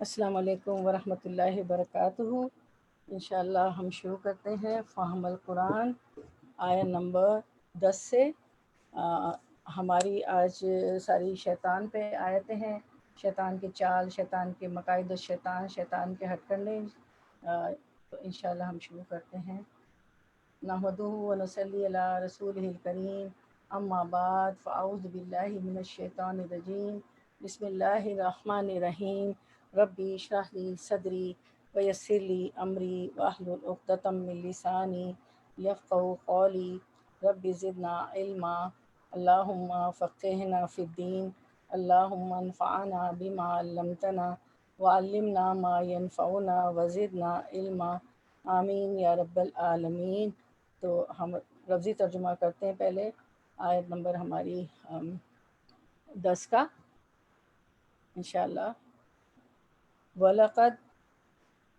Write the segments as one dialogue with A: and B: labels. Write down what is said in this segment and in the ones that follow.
A: السلام علیکم ورحمۃ اللہ وبرکاتہ۔ انشاءاللہ ہم شروع کرتے ہیں فہم القرآن آیت نمبر 10 سے۔ ہماری آج ساری شیطان پہ آیتیں ہیں، شیطان کے چال، شیطان کے مقاصد الشیطان، شیطان کے ہٹ کرنے۔ تو انشاءاللہ ہم شروع کرتے ہیں۔ نحمدہ و نصلی علی رسولہ الکریم، اما بعد فاعوذ باللہ من الشیطان الرجیم، بسم اللہ الرحمن الرحیم۔ ربی اشرح لی صدری ویسر لی امری واحلل عقدۃ من لسانی یفقہوا قولی۔ رب زدنا علما، اللہم فقہنا فی الدین، اللہم انفعنا بما علمتنا وعلمنا ما ینفعنا وزدنا علما، آمین یا رب العالمین۔ تو ہم لفظی ترجمہ کرتے ہیں پہلے آیت نمبر ہماری 10 کا انشاءاللہ۔ وَلَقَدْ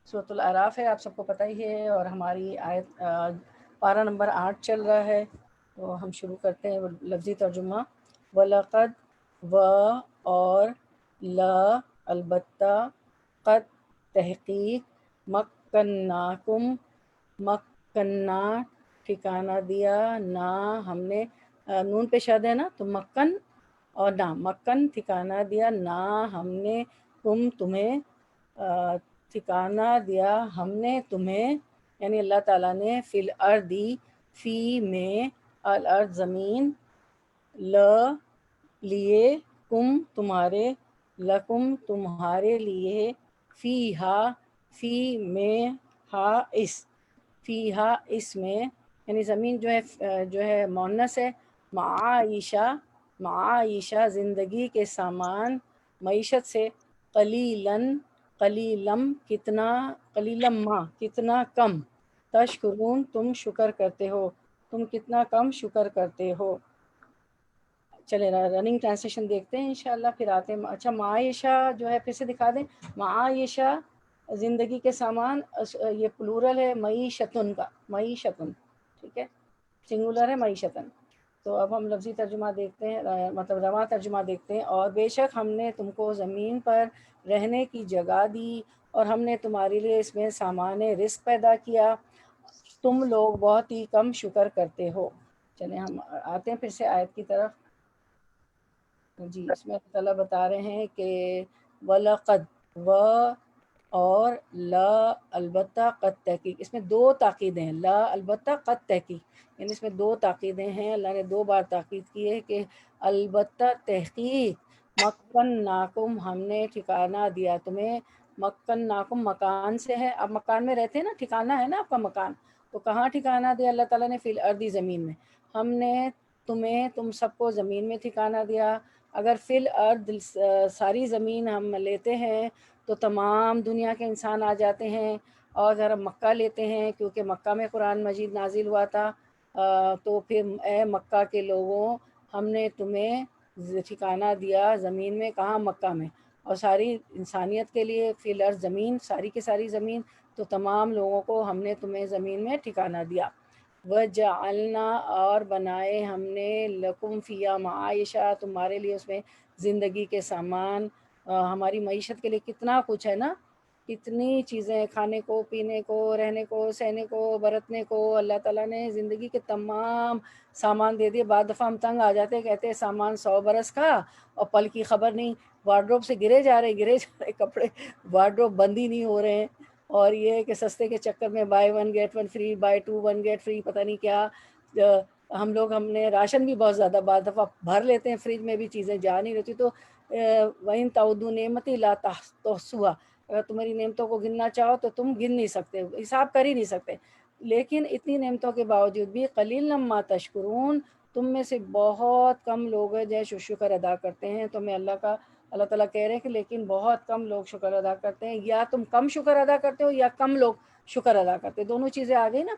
A: سورۃ الاعراف ہے، آپ سب کو پتہ ہی ہے، اور ہماری آیت پارہ نمبر 8 چل رہا ہے۔ تو ہم شروع کرتے ہیں لفظی ترجمہ۔ وَلَقَدْ، و اور، لا البتہ، قد تحقیق، مکناکم مکنا ٹھکانہ دیا، نا ہم نے، نون پہ شد ہے نا، تو مکن اور نا، مکن ٹھکانہ دیا، نا ہم نے، تمہیں، ٹھکانہ دیا ہم نے تمہیں، یعنی اللہ تعالیٰ نے، فی الارضی، فی میں، الارض زمین، لیے، کم تمہارے، لکم تمہارے لیے، فی ہا، فی میں، ہا اس، فی ہا اس میں، یعنی زمین جو ہے مؤنث ہے، معاشہ، معاشہ زندگی کے سامان، معیشت سے، قلیلاً، قلیلم کتنا، قلیلم ما کتنا کم، تشکرون تم شکر کرتے ہو، تم کتنا کم شکر کرتے ہو۔ چلے رننگ ٹرانسلیشن دیکھتے ہیں انشاءاللہ، پھر آتے ہیں۔ اچھا، معاشہ جو ہے پھر سے دکھا دیں، معاشہ زندگی کے سامان، یہ پلورل ہے معیشتن کا، معیشتن، ٹھیک ہے، سنگولر ہے معیشتن۔ تو اب ہم لفظی ترجمہ دیکھتے ہیں، مطلب رواں ترجمہ دیکھتے ہیں۔ اور بے شک ہم نے تم کو زمین پر رہنے کی جگہ دی، اور ہم نے تمہارے لیے اس میں سامان رزق پیدا کیا، تم لوگ بہت ہی کم شکر کرتے ہو۔ چلیں ہم آتے ہیں پھر سے آیت کی طرف۔ جی، اس میں اللہ تعالیٰ بتا رہے ہیں کہ وَلَقَدْ، و اور، لا البتہ، قد تحقیق، اس میں دو تاکیدیں ہیں، لا البتہ، قد تحقیق، یعنی اس میں دو تاکیدیں ہیں، اللہ نے دو بار تاکید کی ہے کہ البتہ تحقیق، مکناکم ہم نے ٹھکانہ دیا تمہیں، مکناکم مکان سے ہے، اب مکان میں رہتے ہیں نا، ٹھکانہ ہے نا آپ کا مکان، تو کہاں ٹھکانہ دیا اللہ تعالیٰ نے؟ فی الارض زمین میں، ہم نے تمہیں، تم سب کو زمین میں ٹھکانہ دیا۔ اگر فی الارض ساری زمین ہم لیتے ہیں تو تمام دنیا کے انسان آ جاتے ہیں، اور اگر ہم مکہ لیتے ہیں، کیونکہ مکہ میں قرآن مجید نازل ہوا تھا، تو پھر اے مکہ کے لوگوں، ہم نے تمہیں ٹھکانہ دیا زمین میں، کہاں؟ مکہ میں، اور ساری انسانیت کے لیے فی الارض زمین، ساری کی ساری زمین، تو تمام لوگوں کو ہم نے تمہیں زمین میں ٹھکانہ دیا۔ وَجَعَلْنَا اور بنائے ہم نے، لَكُمْ فِيهَا مَعَائِشَ تمہارے لیے اس میں زندگی کے سامان، ہماری معیشت کے لیے کتنا کچھ ہے نا، کتنی چیزیں، کھانے کو، پینے کو، رہنے کو، سہنے کو، برتنے کو، اللہ تعالیٰ نے زندگی کے تمام سامان دے دیے۔ بعد دفعہ ہم تنگ آ جاتے، کہتے ہیں سامان 100 برس کا اور پل کی خبر نہیں، وارڈروب سے گرے جا رہے کپڑے، وارڈروب بند ہی نہیں ہو رہے ہیں، اور یہ کہ سستے کے چکر میں buy one get one free, buy two one get free, پتہ نہیں کیا۔ ہم نے راشن بھی بہت زیادہ بعض دفعہ بھر لیتے ہیں، فریج میں بھی چیزیں جا نہیں رہتی، تو وَإِن تَعُدُّوا نِعْمَتِ لَا تُحْصُوهَا، اگر تمہاری نعمتوں کو گننا چاہو تو تم گن نہیں سکتے، حساب کر ہی نہیں سکتے۔ لیکن اتنی نعمتوں کے باوجود بھی قلیلا ما تشکرون، تم میں سے بہت کم لوگ ہیں جو شکر ادا کرتے ہیں۔ تو میں اللہ تعالیٰ کہہ رہے ہیں کہ لیکن بہت کم لوگ شکر ادا کرتے ہیں، یا تم کم شکر ادا کرتے ہو یا کم لوگ شکر ادا کرتے ہیں، دونوں چیزیں آ گئی نا۔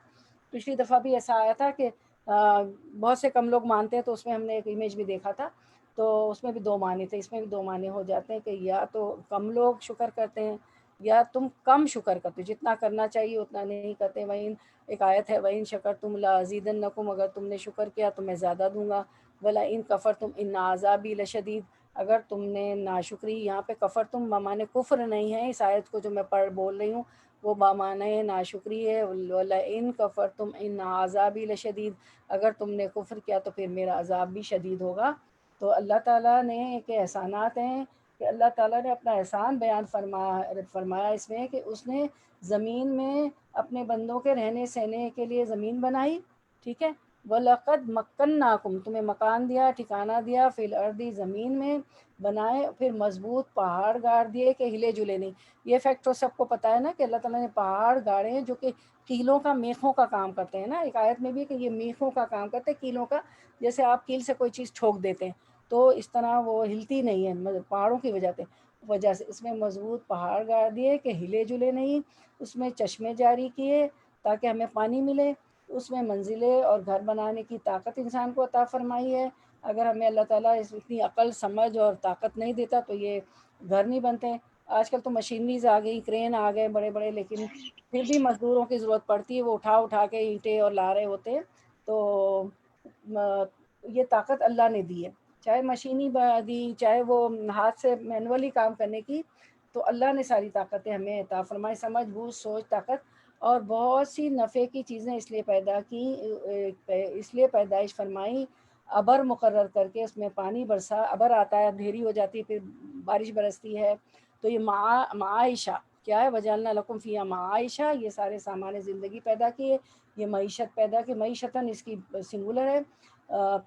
A: پچھلی دفعہ بھی ایسا آیا تھا کہ بہت سے کم لوگ مانتے ہیں، تو اس میں ہم نے ایک امیج بھی دیکھا تھا، تو اس میں بھی دو معنی تھے، اس میں بھی دو معنی ہو جاتے ہیں کہ یا تو کم لوگ شکر کرتے ہیں یا تم کم شکر کرتے ہو، جتنا کرنا چاہیے اتنا نہیں کرتے۔ وہیں ایک آیت ہے، وَإِن شَكَرْتُمْ لَأَزِيدَنَّكُمْ، اگر تم نے شکر کیا تو میں زیادہ دوں گا، وَلَئِن كَفَرْتُمْ إِنَّ عَذَابِي لَشَدِيدٌ، اگر تم نے ناشکری، یہاں پہ کفر تم بمانے کفر نہیں ہے، اس آیت کو جو میں بول رہی ہوں وہ بمانے ناشکری ہے. وَلَئِن كَفَرْتُمْ إِنَّ عَذَابِي لَشَدِيدٌ، اگر تم نے کفر کیا تو پھر میرا عذاب بھی شدید ہوگا. تو اللہ تعالیٰ نے ایک احسانات ہیں کہ اللہ تعالیٰ نے اپنا احسان بیان فرمایا اس میں کہ اس نے زمین میں اپنے بندوں کے رہنے سہنے کے لیے زمین بنائی، ٹھیک ہے. وَلَقَدْ مَكَّنَّاكُمْ، تمہیں مکان دیا، ٹھکانہ دیا، فی الارض زمین میں بنائے، پھر مضبوط پہاڑ گاڑ دیے کہ ہلے جلے نہیں. یہ فیکٹ تو سب کو پتہ ہے نا کہ اللہ تعالیٰ نے پہاڑ گاڑے ہیں جو کہ کیلوں کا، میخوں کا کام کرتے ہیں نا. ایک آیت میں بھی کہ یہ میخوں کا کام کرتے ہیں، کیلوں کا. جیسے آپ کیل سے کوئی چیز ٹھوک دیتے ہیں تو اس طرح وہ ہلتی نہیں ہے پہاڑوں کی وجہ سے. اس میں مضبوط پہاڑ گاڑ دیے کہ ہلے جلے نہیں. اس میں چشمے جاری کیے تاکہ ہمیں پانی ملے. اس میں منزلیں اور گھر بنانے کی طاقت انسان کو عطا فرمائی ہے. اگر ہمیں اللہ تعالیٰ اتنی عقل، سمجھ اور طاقت نہیں دیتا تو یہ گھر نہیں بنتے. آج کل تو مشینریز آ گئی، کرین آ گئے بڑے بڑے، لیکن پھر بھی مزدوروں کی ضرورت پڑتی ہے، وہ اٹھا کے اینٹیں اور لا رہے ہوتے ہیں. تو یہ طاقت اللہ نے دی ہے، چاہے مشینی دی، چاہے وہ ہاتھ سے مینولی کام کرنے کی. تو اللہ نے ساری طاقتیں ہمیں عطا فرمائی، سمجھ بوجھ سوچ طاقت. اور بہت سی نفع کی چیزیں اس لیے پیدا کی، اس لیے پیدائش فرمائی. ابر مقرر کر کے اس میں پانی برسا، ابر آتا ہے، اندھیری ہو جاتی ہے، پھر بارش برستی ہے. تو یہ معائشہ کیا ہے، وجعلنا لکم فیہا معائشہ، یہ سارے سامان زندگی پیدا کیے، یہ معیشت پیدا کی. معیشتاً اس کی سنگولر ہے.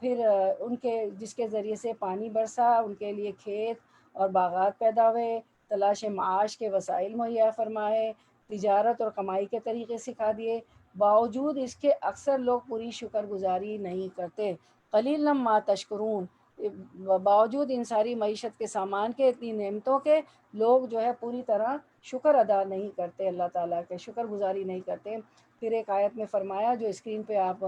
A: پھر ان کے جس کے ذریعے سے پانی برسا، ان کے لیے کھیت اور باغات پیدا ہوئے، تلاش معاش کے وسائل مہیا فرمائے، تجارت اور کمائی کے طریقے سکھا دیے. باوجود اس کے اکثر لوگ پوری شکر گزاری نہیں کرتے. قلیلا ما تشکرون، باوجود ان ساری معیشت کے سامان کے، اتنی نعمتوں کے، لوگ جو ہے پوری طرح شکر ادا نہیں کرتے، اللہ تعالیٰ کے شکر گزاری نہیں کرتے. پھر ایک آیت میں فرمایا جو اسکرین پہ آپ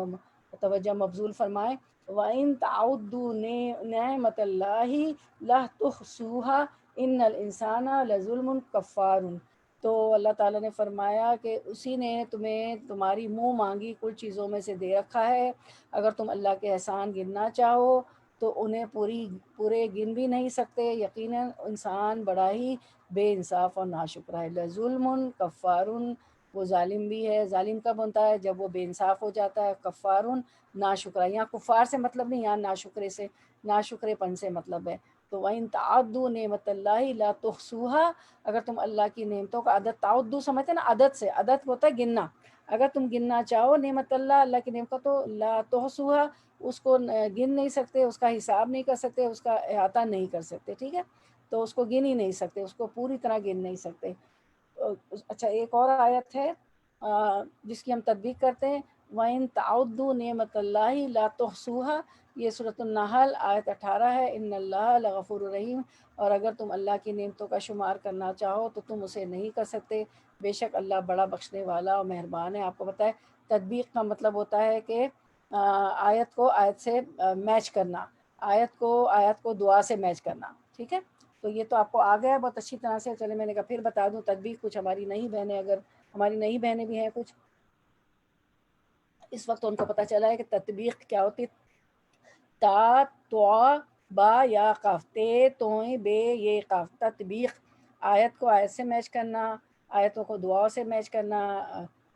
A: توجہ مبذول فرمائیں، وَإِن تَعُدُّوا نِعْمَتَ اللَّهِ لَا تُحْصُوهَا إِنَّ الْإِنسَانَ لَظُلْمٌ كَفَّارٌ. تو اللہ تعالیٰ نے فرمایا کہ اسی نے تمہیں تمہاری منہ مانگی کچھ چیزوں میں سے دے رکھا ہے. اگر تم اللہ کے احسان گننا چاہو تو انہیں پورے گن بھی نہیں سکتے. یقیناً انسان بڑا ہی بے انصاف اور ناشکرہ ہے. لظلم کفارن، وہ ظالم بھی ہے. ظالم کب بنتا ہے؟ جب وہ بے انصاف ہو جاتا ہے. کفارن، ناشکرہ. یہاں کفار سے مطلب نہیں، یہاں ناشکرے سے، ناشکرے پن سے مطلب ہے. تو وَإِن تَعُدُّوا نِعْمَتَ اللَّهِ لَا تُحْصُوهَا، اگر تم اللہ کی نعمتوں کا عدد، تعدو سمجھتے ہیں نا، عدد سے، عدد ہوتا ہے گننا. اگر تم گننا چاہو نعمت اللہ کی نعمت تو لا تحصوها، اس کو گن نہیں سکتے، اس کا حساب نہیں کر سکتے، اس کا احاطہ نہیں کر سکتے، ٹھیک ہے. تو اس کو گن ہی نہیں سکتے، اس کو پوری طرح گن نہیں سکتے. اچھا ایک اور آیت ہے جس کی ہم تطبیق کرتے ہیں، وَإِن تَعُدُّوا نِعْمَتَ اللَّهِ لَا تُحْصُوهَا، یہ سورۃ النحل آیت 18 ہے. ان اللہ لغفور رحیم، اور اگر تم اللہ کی نعمتوں کا شمار کرنا چاہو تو تم اسے نہیں کر سکتے، بے شک اللہ بڑا بخشنے والا اور مہربان ہے. آپ کو پتہ ہے تطبیق کا مطلب ہوتا ہے کہ آیت کو آیت سے میچ کرنا، آیت کو دعا سے میچ کرنا، ٹھیک ہے. تو یہ تو آپ کو آ گیا بہت اچھی طرح سے. چلے میں نے کہا پھر بتا دوں تطبیق. کچھ ہماری نئی بہنیں، اگر ہماری نئی بہنیں بھی ہیں کچھ اس وقت، ان کو پتہ چلا ہے کہ تطبیق کیا ہوتی. تا تو با یا قاف، تے توئیں بے یہ قاف. تطبیق، آیت کو آیت سے میچ کرنا، آیتوں کو دعاؤں سے میچ کرنا،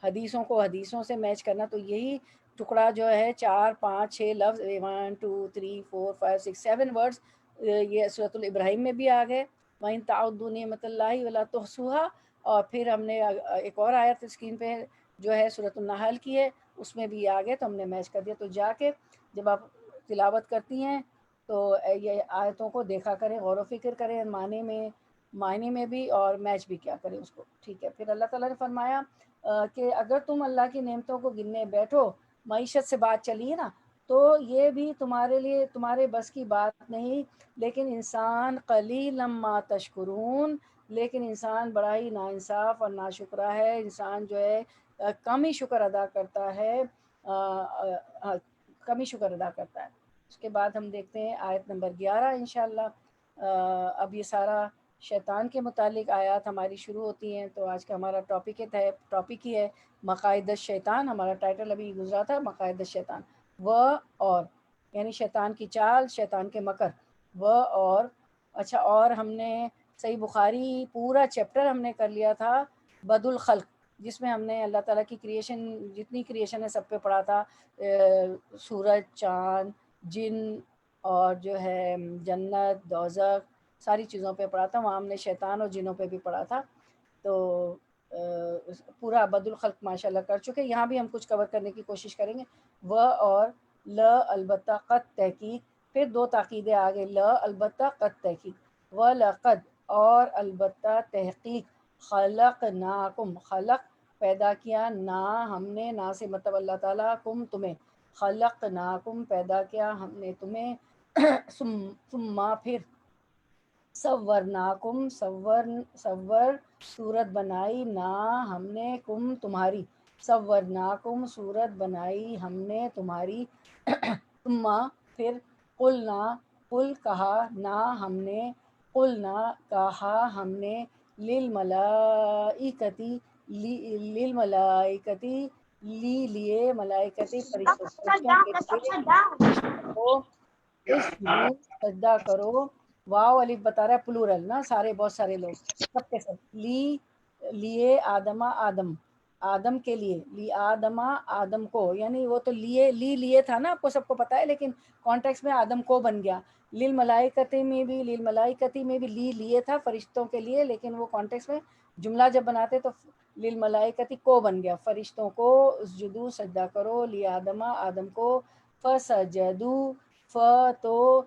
A: حدیثوں کو حدیثوں سے میچ کرنا. تو یہی ٹکڑا جو ہے 4 5 6 لفظ، 1 2 3 4 5 6 7 ورڈز، یہ سورۃ الابراہیم میں بھی آ گئے. وَإِن تَعُدُّوا نِعْمَتَ اللَّهِ وَلَا تُحْصُوهَا. اور پھر ہم نے ایک اور آیت اسکرین پہ جو ہے سورۃ النحل کی ہے، اس میں بھی آ گئے تو ہم نے میچ کر دیا. تو جا کے جب آپ تلاوت کرتی ہیں تو یہ آیتوں کو دیکھا کریں، غور و فکر کریں معنی میں بھی، اور میچ بھی کیا کریں اس کو، ٹھیک ہے. پھر اللہ تعالیٰ نے فرمایا کہ اگر تم اللہ کی نعمتوں کو گننے بیٹھو، معیشت سے بات چلی ہے نا، تو یہ بھی تمہارے لیے تمہارے بس کی بات نہیں. لیکن انسان قلیلا ما تشکرون، لیکن انسان بڑا ہی ناانصاف اور ناشکرہ ہے. انسان جو ہے کم ہی شکر ادا کرتا ہے، کم ہی شکر ادا کرتا ہے. اس کے بعد ہم دیکھتے ہیں آیت نمبر 11 انشاءاللہ. اب یہ سارا شیطان کے متعلق آیات ہماری شروع ہوتی ہیں. تو آج کا ہمارا ٹاپک ہی ہے مقاصد الشیطان. ہمارا ٹائٹل ابھی گزرا تھا مقاصد الشیطان، اور یعنی شیطان کی چال، شیطان کے مکر، اور اچھا، اور ہم نے صحیح بخاری پورا چیپٹر ہم نے کر لیا تھا بد الخلق، جس میں ہم نے اللہ تعالیٰ کی کریشن، جتنی کریشن ہے سب پہ پڑھا تھا، سورج، چاند، جن، اور جو ہے جنت، دوزخ، ساری چیزوں پہ پڑھا تھا. وہاں ہم نے شیطان اور جنوں پہ بھی پڑھا تھا. تو پورا بد الخلق ماشاء اللہ کر چکے. یہاں بھی ہم کچھ کور کرنے کی کوشش کریں گے. و اور ل البتہ قد تحقیق، پھر دو تاکیدیں آگے، ل البتہ قد تحقیق، و لقد اور البتہ تحقیق، خلقناکم خلق پیدا کیا، نا ہم نے، نا سے مطلب اللہ تعالیٰ، کم تمہیں، خلقناکم پیدا کیا ہم نے تمہیں، ثم پھر، صورناکم صور صورت بنائی، نا ہم نے، کم تمہاری، صورناکم صورت بنائی ہم نے تمہاری، ثم پھر، قل کہا، نا ہم نے، قلنا کہا ہم نے، للملائکتی لیے ملائکتی فرشتوں کے لیے، کو اسجدوا سجدہ کرو. واو الف بتا رہا ہے پلورل نا، سارے بہت سارے لوگ سب کے سب، لیے آدم کے لیے، لی آدم کو، یعنی وہ تو لیے تھا نا، آپ کو سب کو پتا ہے، لیکن کانٹیکس میں آدم کو بن گیا. للملائکتی میں بھی لیے تھا فرشتوں کے لیے، لیکن وہ کانٹیکس میں جملہ جب بناتے تو للملائکتی کو بن گیا، فرشتوں کو، اسجدوا سجدہ کرو، لی آدم کو، فسجدوا تو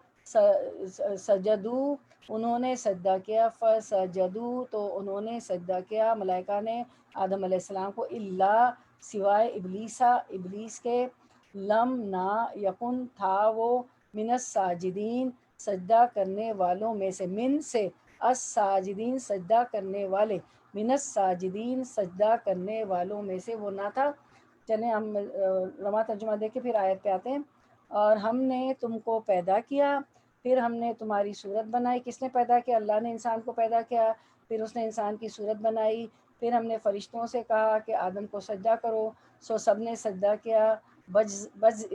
A: سجدو انہوں نے سجدہ کیا، فسجدو تو انہوں نے سجدہ کیا ملائکہ نے آدم علیہ السلام کو، الا سوائے ابلیس کے، لم نہ یکن تھا وہ، من الساجدین سجدہ کرنے والوں میں سے، من سے، الساجدین سجدہ کرنے والے، من الساجدین سجدہ کرنے والوں میں سے وہ نہ تھا. چلیں ہم رواں ترجمہ دیکھ کے پھر آیت پہ آتے ہیں. اور ہم نے تم کو پیدا کیا، پھر ہم نے تمہاری صورت بنائی. کس نے پیدا کیا؟ اللہ نے انسان کو پیدا کیا، پھر اس نے انسان کی صورت بنائی. پھر ہم نے فرشتوں سے کہا کہ آدم کو سجدہ کرو، سو سب نے سجدہ کیا، بج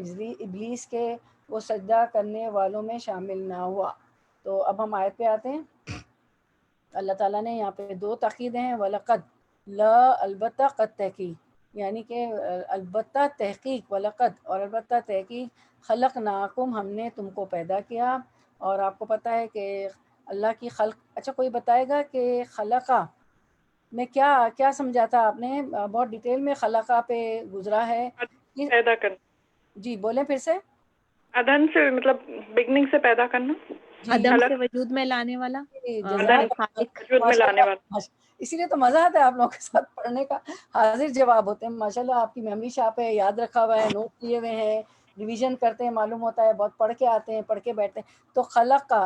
A: ابلیس کے، وہ سجدہ کرنے والوں میں شامل نہ ہوا. تو اب ہم آیت پہ آتے ہیں. اللہ تعالیٰ نے یہاں پہ دو تاکیدیں ہیں، وَلَقَدْ، لا البتہ، قد تحقیق، یعنی کہ البتہ تحقیق، وَلَقَدْ اور البتہ تحقیق، خلقناکم ہم نے تم کو پیدا کیا. اور آپ کو پتہ ہے کہ اللہ کی خلق، اچھا کوئی بتائے گا کہ خلقہ میں کیا سمجھا تھا آپ نے؟ بہت ڈیٹیل میں خلقہ پہ گزرا ہے.
B: پیدا کرنا.
A: جی بولیں پھر سے.
B: ادن سے مطلب بگننگ سے پیدا کرنا،
C: عدم سے وجود میں لانے والا، خالق.
B: وجود میں لانے والا.
A: اسی لیے تو مزہ آتا ہے آپ لوگوں کے ساتھ پڑھنے کا، حاضر جواب ہوتے ہیں. ماشاءاللہ آپ کی میموری شاپ ہے، یاد رکھا ہوا ہے، نوٹ کیے ہوئے ہیں، ریویژن کرتے ہیں، معلوم ہوتا ہے، بہت پڑھ کے آتے ہیں، پڑھ کے بیٹھتے ہیں. تو خلق کا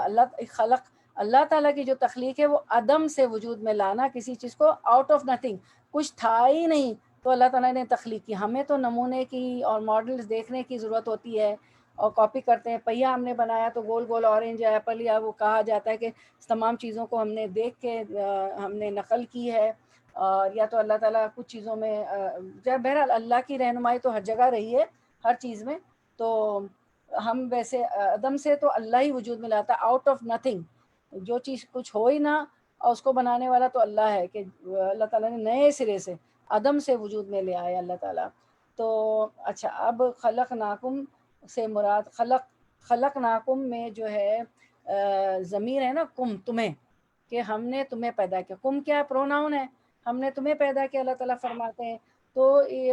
A: اللہ تعالیٰ کی جو تخلیق ہے وہ عدم سے وجود میں لانا، کسی چیز کو آؤٹ آف نتھنگ، کچھ تھا ہی نہیں تو اللہ تعالیٰ نے تخلیق کی. ہمیں تو نمونے کی اور ماڈلز دیکھنے کی ضرورت ہوتی ہے اور کاپی کرتے ہیں. پہیا ہم نے بنایا تو گول گول اورنج یا ایپل، یا وہ کہا جاتا ہے کہ تمام چیزوں کو ہم نے دیکھ کے ہم نے نقل کی ہے. اور یا تو اللہ تعالیٰ کچھ چیزوں میں، بہرحال اللہ کی رہنمائی تو ہر جگہ رہی ہے، ہر چیز میں. تو ہم ویسے عدم سے تو اللہ ہی وجود میں لاتا، آؤٹ آف نتھنگ، جو چیز کچھ ہو ہی نہ، اور اس کو بنانے والا تو اللہ ہے، کہ اللہ تعالیٰ نے نئے سرے سے عدم سے وجود میں لے آئے اللہ تعالیٰ. تو اچھا، اب خلقناکم سے مراد خلقناکم میں جو ہے ضمیر ہے نا، کم، تمہیں، کہ ہم نے تمہیں پیدا کیا. کم کیا ہے؟ پروناؤن ہے، ہم نے تمہیں پیدا کیا، اللہ تعالیٰ فرماتے ہیں. تو یہ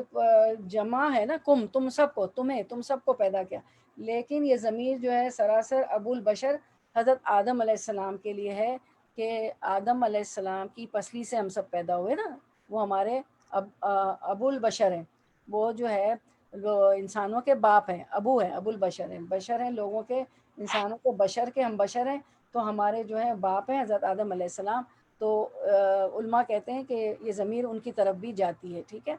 A: جمع ہے نا، کم، تم سب کو، تم سب کو پیدا کیا. لیکن یہ ضمیر جو ہے سراسر ابو البشر حضرت آدم علیہ السلام کے لیے ہے، کہ آدم علیہ السلام کی پسلی سے ہم سب پیدا ہوئے نا، وہ ہمارے ابو البشر ہیں. وہ جو ہے انسانوں کے باپ ہیں، ابو ہیں، ابو البشر ہیں، بشر ہیں لوگوں کے، انسانوں کے بشر کے، ہم بشر ہیں تو ہمارے جو ہے باپ ہیں حضرت آدم علیہ السلام. تو علماء کہتے ہیں کہ یہ ضمیر ان کی طرف بھی جاتی ہے. ٹھیک ہے.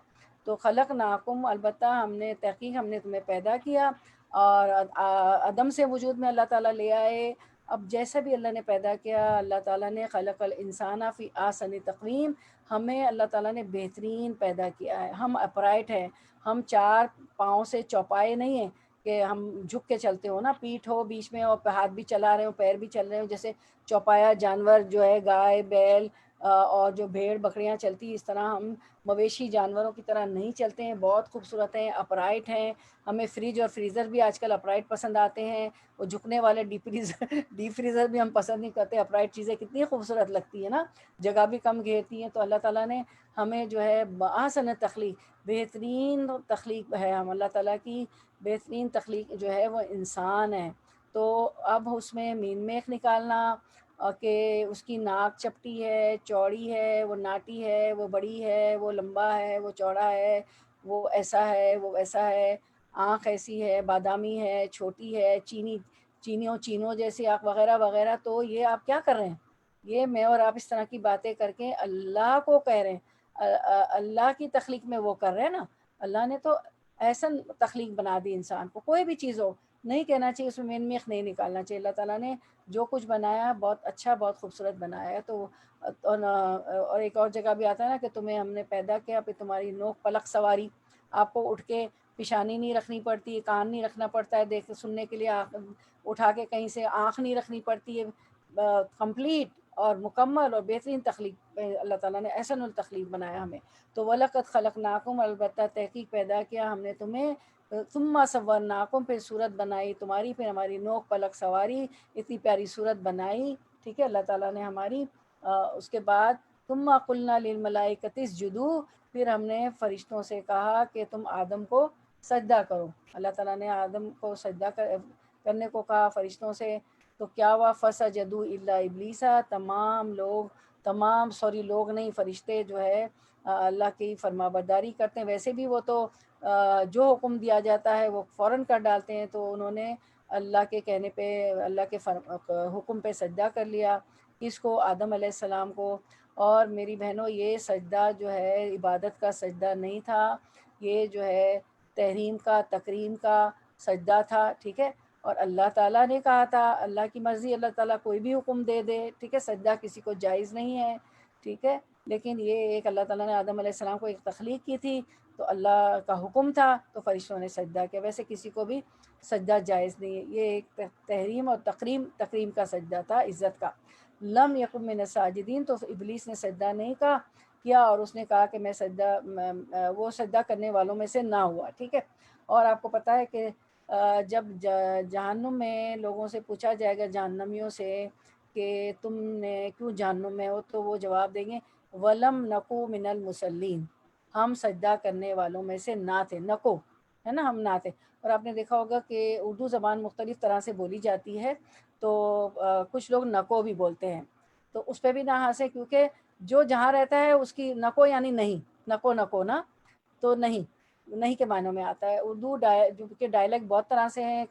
A: تو خلقناکم، البتہ ہم نے تحقیق ہم نے تمہیں پیدا کیا، اور عدم سے وجود میں اللہ تعالیٰ لے آئے. اب جیسا بھی اللہ نے پیدا کیا، اللہ تعالیٰ نے خلق الانسان فی احسن تقویم، ہمیں اللہ تعالیٰ نے بہترین پیدا کیا ہے. ہم اپرائٹ ہیں، ہم چار پاؤں سے چوپائے نہیں ہیں، کہ ہم جھک کے چلتے ہو نا، پیٹھ ہو بیچ میں اور ہاتھ بھی چلا رہے ہو، پیر بھی چل رہے ہو، جیسے چوپایا جانور جو ہے گائے بیل اور جو بھیڑ بکریاں چلتی، اس طرح ہم مویشی جانوروں کی طرح نہیں چلتے ہیں، بہت خوبصورت ہیں، اپرائٹ ہیں. ہمیں فریج اور فریزر بھی آج کل اپرائٹ پسند آتے ہیں، وہ جھکنے والے ڈی فریزر بھی ہم پسند نہیں کرتے. اپرائٹ چیزیں کتنی خوبصورت لگتی ہیں نا، جگہ بھی کم گھیرتی ہیں. تو اللہ تعالیٰ نے ہمیں جو ہے بآحسن تخلیق، بہترین تخلیق ہے ہم اللہ تعالیٰ کی بہترین تخلیق جو ہے وہ انسان ہے. تو اب اس میں مین میخ نکالنا کہ اس کی ناک چپٹی ہے، چوڑی ہے، وہ ناٹی ہے، وہ بڑی ہے، وہ لمبا ہے، وہ چوڑا ہے، وہ ایسا ہے، وہ ویسا ہے، آنکھ ایسی ہے، بادامی ہے، چھوٹی ہے، چینوں جیسی آنکھ وغیرہ وغیرہ. تو یہ آپ کیا کر رہے ہیں؟ یہ میں اور آپ اس طرح کی باتیں کر کے اللہ کو کہہ رہے ہیں، اللہ کی تخلیق میں وہ کر رہے ہیں نا. اللہ نے تو احسن تخلیق بنا دی انسان کو. کوئی بھی چیز ہو نہیں کہنا چاہیے اس میں مین میخ نہیں نکالنا چاہیے. اللہ تعالیٰ نے جو کچھ بنایا بہت اچھا، بہت خوبصورت بنایا ہے. تو اور ایک اور جگہ بھی آتا ہے نا کہ تمہیں ہم نے پیدا کیا پھر تمہاری نوک پلک سواری. آپ کو اٹھ کے پیشانی نہیں رکھنی پڑتی، کان نہیں رکھنا پڑتا ہے دیکھ سننے کے لیے، اٹھا کے کہیں سے آنکھ نہیں رکھنی پڑتی ہے. کمپلیٹ اور مکمل اور بہترین تخلیق اللہ تعالیٰ نے احسن التخلیق بنایا ہمیں. تو وَلَقَدْ خَلَقْنَاكُمْ، البتہ تحقیق پیدا کیا ہم نے تمہیں، ثُمَّ صَوَّرْنَاكُمْ، پھر صورت بنائی تمہاری، پھر ہماری نوک پلک سواری، اتنی پیاری صورت بنائی. ٹھیک ہے، اللہ تعالیٰ نے ہماری. اس کے بعد ثُمَّ قُلْنَا لِلْمَلَائِكَةِ اسْجُدُوا، پھر ہم نے فرشتوں سے کہا کہ تم آدم کو سجدہ کرو. اللہ تعالیٰ نے آدم کو سجدہ کرنے کو کہا فرشتوں سے. تو کیا ہوا؟ فَسَجَدُوا إِلَّا إِبْلِيسَ، تمام لوگ نہیں، فرشتے جو ہے اللہ کی فرما برداری کرتے ہیں. ویسے بھی وہ تو جو حکم دیا جاتا ہے وہ فوراً کر ڈالتے ہیں. تو انہوں نے اللہ کے کہنے پہ، اللہ کے حکم پہ سجدہ کر لیا. کس کو؟ آدم علیہ السلام کو. اور میری بہنوں، یہ سجدہ جو ہے عبادت کا سجدہ نہیں تھا، یہ جو ہے تحریم کا، تکریم کا سجدہ تھا. ٹھیک ہے، اور اللہ تعالیٰ نے کہا تھا، اللہ کی مرضی، اللہ تعالیٰ کوئی بھی حکم دے دے. ٹھیک ہے، سجدہ کسی کو جائز نہیں ہے. ٹھیک ہے، لیکن یہ ایک اللہ تعالیٰ نے آدم علیہ السلام کو ایک تخلیق کی تھی، تو اللہ کا حکم تھا تو فرشتوں نے سجدہ کیا. ویسے کسی کو بھی سجدہ جائز نہیں ہے، یہ ایک تحریم اور تکریم کا سجدہ تھا، عزت کا. لم یکن من الساجدین، تو ابلیس نے سجدہ نہیں کیا اور اس نے کہا کہ وہ سجدہ کرنے والوں میں سے نہ ہوا. ٹھیک ہے، اور آپ کو پتہ ہے کہ جب جہنم میں لوگوں سے پوچھا جائے گا، جہنمیوں سے، کہ تم نے کیوں جہنم میں ہو، تو وہ جواب دیں گے وَلَمْ نَكُ مِنَ الْمُصَلِّينَ، ہم سجدہ کرنے والوں میں سے نہ تھے. نکو ہے نا، ہم نہ تھے. اور آپ نے دیکھا ہوگا کہ اردو زبان مختلف طرح سے بولی جاتی ہے، تو کچھ لوگ نکو بھی بولتے ہیں. تو اس پہ بھی نہ ہنسیں، کیونکہ جو جہاں رہتا ہے اس کی نکو یعنی نہیں، نکو نا، تو نہیں کے معنوں میں آتا ہے. اردو کے ڈائلیکٹ بہت طرح سے ہیں،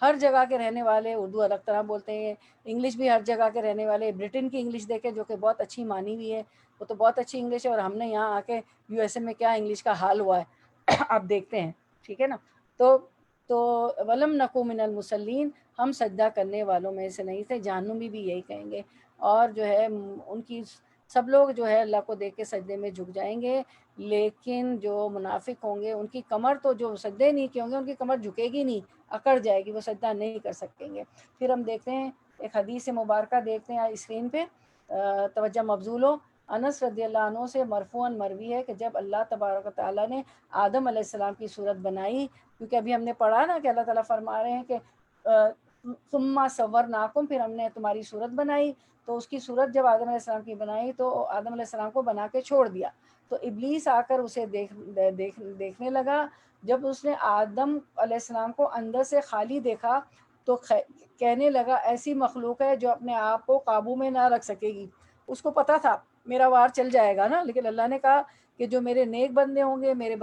A: ہر جگہ کے رہنے والے اردو الگ طرح بولتے ہیں. انگلش بھی ہر جگہ کے رہنے والے، برٹن کی انگلش دیکھیں جو کہ بہت اچھی مانی ہوئی ہے، وہ تو بہت اچھی انگلش ہے. اور ہم نے یہاں آ کے یو ایس اے میں کیا انگلش کا حال ہوا ہے آپ دیکھتے ہیں. ٹھیک ہے نا، تو ولم نکو من المصلین، ہم سجدہ کرنے والوں میں سے نہیں تھے. جہنمی بھی یہی کہیں گے. اور جو ہے ان کی سب لوگ جو ہے اللہ کو دیکھ کے سجدے میں جھک جائیں گے، لیکن جو منافق ہوں گے ان کی کمر، تو جو سجدے نہیں کیے ہوں گے ان کی کمر جھکے گی نہیں، اکڑ جائے گی، وہ سجدہ نہیں کر سکیں گے. پھر ہم دیکھتے ہیں ایک حدیث مبارکہ، دیکھتے ہیں اسکرین پہ، توجہ مبذول ہو. انس رضی اللہ عنہ سے مرفوعاً مروی ہے کہ جب اللہ تبارک و تعالیٰ نے آدم علیہ السلام کی صورت بنائی، کیونکہ ابھی ہم نے پڑھا نا کہ اللہ تعالیٰ فرما رہے ہیں کہ ثم صورناکم، پھر ہم نے تمہاری صورت بنائی. تو اس کی صورت جب آدم علیہ السلام کی بنائی تو آدم علیہ السلام کو بنا کے چھوڑ دیا. تو ابلیس آ کر اسے دیکھنے لگا. جب اس نے آدم علیہ السلام کو اندر سے خالی دیکھا تو کہنے لگا ایسی مخلوق ہے جو اپنے آپ کو قابو میں نہ رکھ سکے گی. اس کو پتا تھا میرا وار چل جائے گا نا، لیکن اللہ نے کہا کہ جو میرے نیک بندے ہوں گے، میرے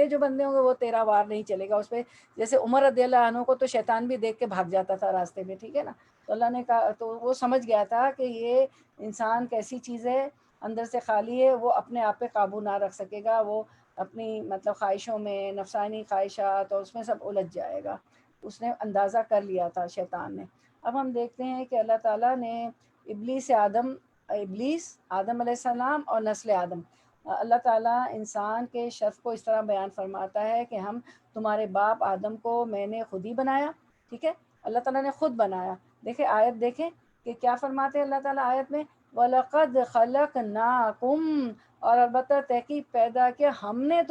A: جو بندے ہوں گے وہ تیرا وار نہیں چلے گا اس پہ. جیسے عمر رضی اللہ عنہ کو تو شیطان بھی دیکھ کے بھاگ جاتا تھا راستے میں. ٹھیک ہے نا، تو اللہ نے کہا، تو وہ سمجھ گیا تھا کہ یہ انسان کیسی چیز ہے، اندر سے خالی ہے، وہ اپنے آپ پہ قابو نہ رکھ سکے گا، وہ اپنی مطلب خواہشوں میں، نفسانی خواہشات اور اس میں سب الجھ جائے گا. اس نے اندازہ کر لیا تھا شیطان نے. اب ہم دیکھتے ہیں کہ اللہ تعالیٰ نے ابلیس آدم علیہ السلام اور نسل آدم اللہ تعالیٰ انسان کے شرف کو اس طرح بیان فرماتا ہے کہ ہم تمہارے باپ آدم کو میں نے خود ہی بنایا. ٹھیک ہے, اللہ تعالیٰ نے خود بنایا. دیکھیں آیت دیکھیں کہ کیا فرماتے ہیں اللہ تعالیٰ آیت میں, وَلَقَدْ خَلَقْنَاكُمْ, اور البتہ تحقیق پیدا کیا ہم نے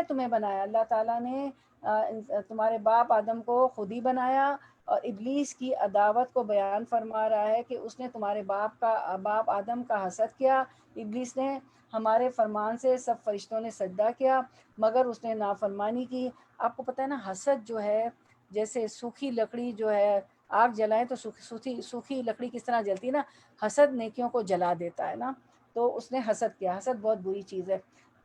A: تمہیں بنایا. اللہ تعالیٰ نے تمہارے باپ آدم کو خود ہی بنایا. اور ابلیس کی عداوت کو بیان فرما رہا ہے کہ اس نے تمہارے باپ آدم کا حسد کیا. ابلیس نے ہمارے فرمان سے سب فرشتوں نے سجدہ کیا مگر اس نے نافرمانی کی. آپ کو پتہ ہے نا, حسد جو ہے جیسے سوکھی لکڑی جو ہے آگ جلائیں تو سوکھی لکڑی کس طرح جلتی ہے نا, حسد نیکیوں کو جلا دیتا ہے نا. تو اس نے حسد کیا. حسد بہت بری چیز ہے.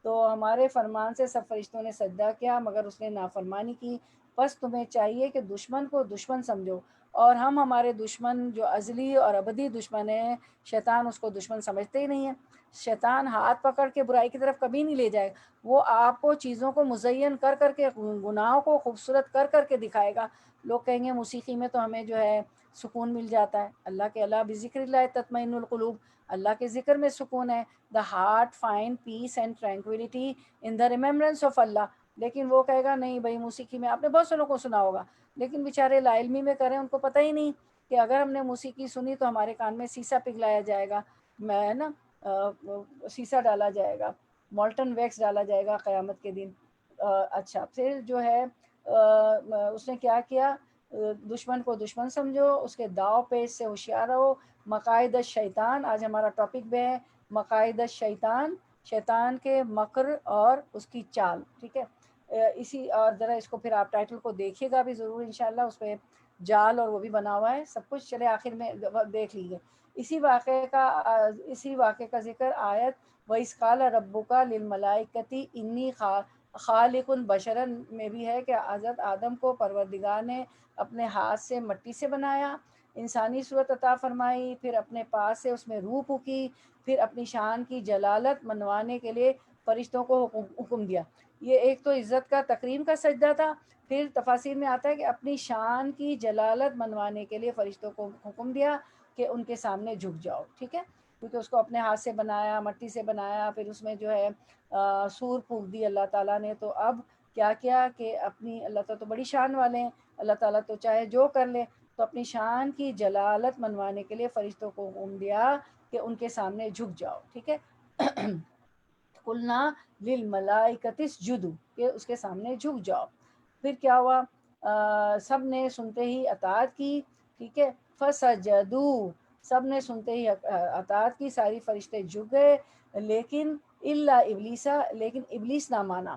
A: تو ہمارے فرمان سے سب فرشتوں نے سجدہ کیا مگر اس نے نافرمانی کی. بس تمہیں چاہیے کہ دشمن کو دشمن سمجھو, اور ہم ہمارے دشمن جو ازلی اور ابدی دشمن ہیں, شیطان اس کو دشمن سمجھتے ہی نہیں ہے. شیطان ہاتھ پکڑ کے برائی کی طرف کبھی نہیں لے جائے. وہ آپ کو چیزوں کو مزین کر کر کے, گناہوں کو خوبصورت کر کر کے دکھائے گا. لوگ کہیں گے موسیقی میں تو ہمیں جو ہے سکون مل جاتا ہے. اللہ کے علاوہ بذکر اللہ تطمئن القلوب, اللہ کے ذکر میں سکون ہے. The heart find peace and tranquillity in the remembrance of Allah. لیکن وہ کہے گا نہیں بھائی موسیقی میں, آپ نے بہت سے لوگوں کو سنا ہوگا لیکن بیچارے لا علمی میں کریں, ان کو پتہ ہی نہیں کہ اگر ہم نے موسیقی سنی تو ہمارے کان میں سیسا پگھلایا جائے گا, میں نا سیسا ڈالا جائے گا, مولٹن ویکس ڈالا جائے گا قیامت کے دن. اچھا پھر جو ہے اس نے کیا کیا, دشمن کو دشمن سمجھو, اس کے داؤ پیچ سے ہوشیار رہو. مقاعد الشیطان, آج ہمارا ٹاپک بھی ہے مقاعد الشیطان, شیطان کے مکر اور اس کی چال. ٹھیک ہے, اسی اور ذرا اس کو پھر آپ ٹائٹل کو دیکھیے گا بھی ضرور انشاءاللہ, اس پہ جال اور وہ بھی بنا ہوا ہے سب کچھ. چلے آخر میں دیکھ لیجیے. اسی واقعے کا ذکر آیت وَإِذْ قَالَ رَبُّكَ لِلْمَلَائِكَةِ إِنِّي خالق بشرن میں بھی ہے کہ حضرت آدم کو پروردگار نے اپنے ہاتھ سے مٹی سے بنایا, انسانی صورت عطا فرمائی, پھر اپنے پاس سے اس میں روح پھونکی, پھر اپنی شان کی جلالت منوانے کے لیے فرشتوں کو حکم دیا. یہ ایک تو عزت کا تکریم کا سجدہ تھا. پھر تفاسیر میں آتا ہے کہ اپنی شان کی جلالت منوانے کے لیے فرشتوں کو حکم دیا کہ ان کے سامنے جھک جاؤ. ٹھیک ہے, کیونکہ اس کو اپنے ہاتھ سے بنایا, مٹی سے بنایا, پھر اس میں جو ہے سور پھونک دی اللہ تعالیٰ نے. تو اب کیا کیا کہ اپنی, اللہ تعالیٰ تو بڑی شان والے ہیں, اللہ تعالیٰ تو چاہے جو کر لے, تو اپنی شان کی جلالت منوانے کے لیے فرشتوں کو حکم دیا کہ ان کے سامنے جھک جاؤ. ٹھیک ہے, قلنا للملائکۃ اسجدوا, کہ اس کے سامنے جھک جاؤ. پھر کیا ہوا, سب نے سنتے ہی اطاعت کی. ٹھیک ہے, فسجدوا, سب نے سنتے ہی اطاعت کی, ساری فرشتے جھک گئے, لیکن الا ابلیسا, لیکن ابلیس نہ مانا.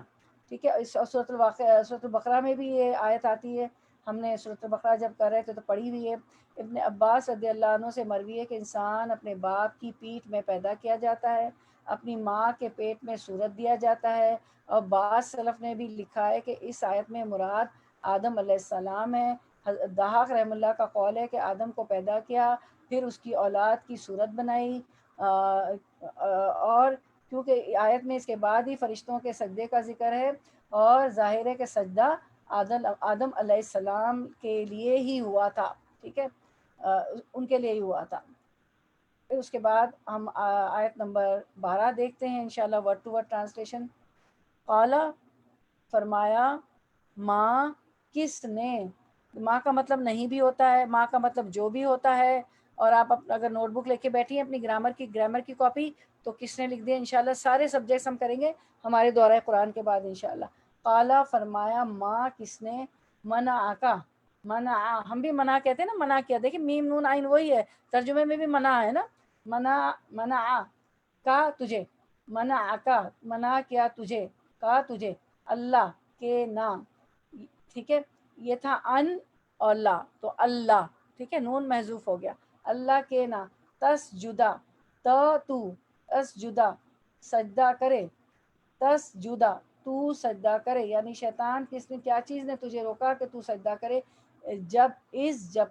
A: ٹھیک ہے, سورۃ البقرہ میں بھی یہ آیت آتی ہے, ہم نے سورۃ البقرہ جب کر رہے تھے تو پڑھی ہوئی ہے. ابن عباس رضی اللہ عنہ سے مروی ہے کہ انسان اپنے باپ کی پیٹھ میں پیدا کیا جاتا ہے, اپنی ماں کے پیٹ میں صورت دیا جاتا ہے. اور بعض سلف نے بھی لکھا ہے کہ اس آیت میں مراد آدم علیہ السلام ہے. دہاق رحم اللہ کا قول ہے کہ آدم کو پیدا کیا, پھر اس کی اولاد کی صورت بنائی, اور کیونکہ آیت میں اس کے بعد ہی فرشتوں کے سجدے کا ذکر ہے, اور ظاہر ہے کہ سجدہ آدم علیہ السلام کے لیے ہی ہوا تھا. ٹھیک ہے, ان کے لیے ہی ہوا تھا. پھر اس کے بعد ہم آیت نمبر 12 دیکھتے ہیں انشاءاللہ, ورڈ ٹو ورڈ ٹرانسلیشن. قالا, فرمایا, ماں کس نے, ماں کا مطلب نہیں بھی ہوتا ہے, ماں کا مطلب جو بھی ہوتا ہے. اور آپ اگر نوٹ بک لے کے بیٹھی ہیں اپنی گرامر کی کاپی, تو کس نے لکھ دیا انشاءاللہ. سارے سبجیکٹس ہم کریں گے ہمارے دورہ قرآن کے بعد انشاءاللہ. قالا, فرمایا, ماں کس نے, منع کا, منع, ہم بھی منع کہتے ہیں نا, منع کیا. دیکھیں میم نون عین وہی ہے, ترجمے میں بھی منع ہے نا, منع کا تجھے, منع کا, منع کیا تجھے, کا تجھے, اللہ کے نا. ٹھیک ہے, یہ تھا ان اور لا, تو اللہ. ٹھیک ہے, نون محذوف ہو گیا, اللہ کے نا, تسجدہ, تو تسجدہ, سجدہ کرے, تسجدہ, تو سجدہ کرے. یعنی شیطان کس نے, کیا چیز نے تجھے روکا کہ تو سجدہ کرے, جب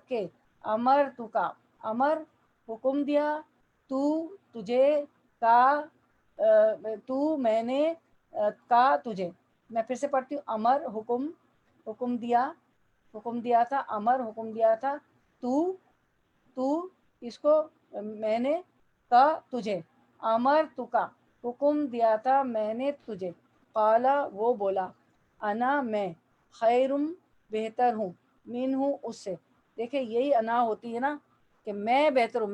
A: کہ امر تو کا, امر حکم دیا, تو تجھے, کا تو میں نے, کا تجھے. میں پھر سے پڑھتی ہوں, امر حکم دیا تھا, امر حکم دیا تھا, تو اس کو میں نے, کا تجھے, امر تو کا, حکم دیا تھا میں نے تجھے، قالا وہ بولا، انا میں، خیرم بہتر ہوں، من ہوں اس سے. دیکھیں یہی انا ہوتی ہے نا کہ میں بہتر ہوں،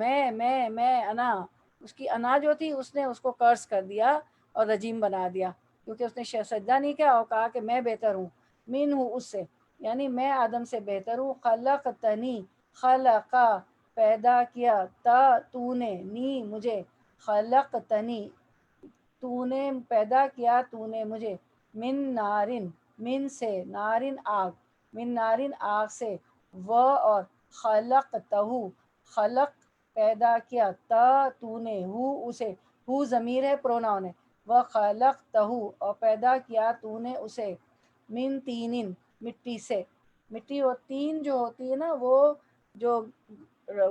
A: میں انا. اس کی انا جو تھی اس نے اس کو کرس کر دیا اور رجیم بنا دیا، کیونکہ اس نے سجدہ نہیں کیا اور کہا کہ میں بہتر ہوں، من ہوں اس سے، یعنی میں آدم سے بہتر ہوں. خلقتنی، خلقا پیدا کیا، تا تو نے، نی مجھے، خلقتنی تو نے پیدا کیا، تو نے مجھے، من نارن من سے، نارن آگ، من نارن آگ سے، و اور خلقتہو خلق پیدا کیا، تا تو نے، ہو اسے، ہو ضمیر ہے پروناؤن ہے، و خلقتہو اور پیدا کیا تو نے اسے، من تینن مٹی سے. مٹی اور تین جو ہوتی ہے نا وہ جو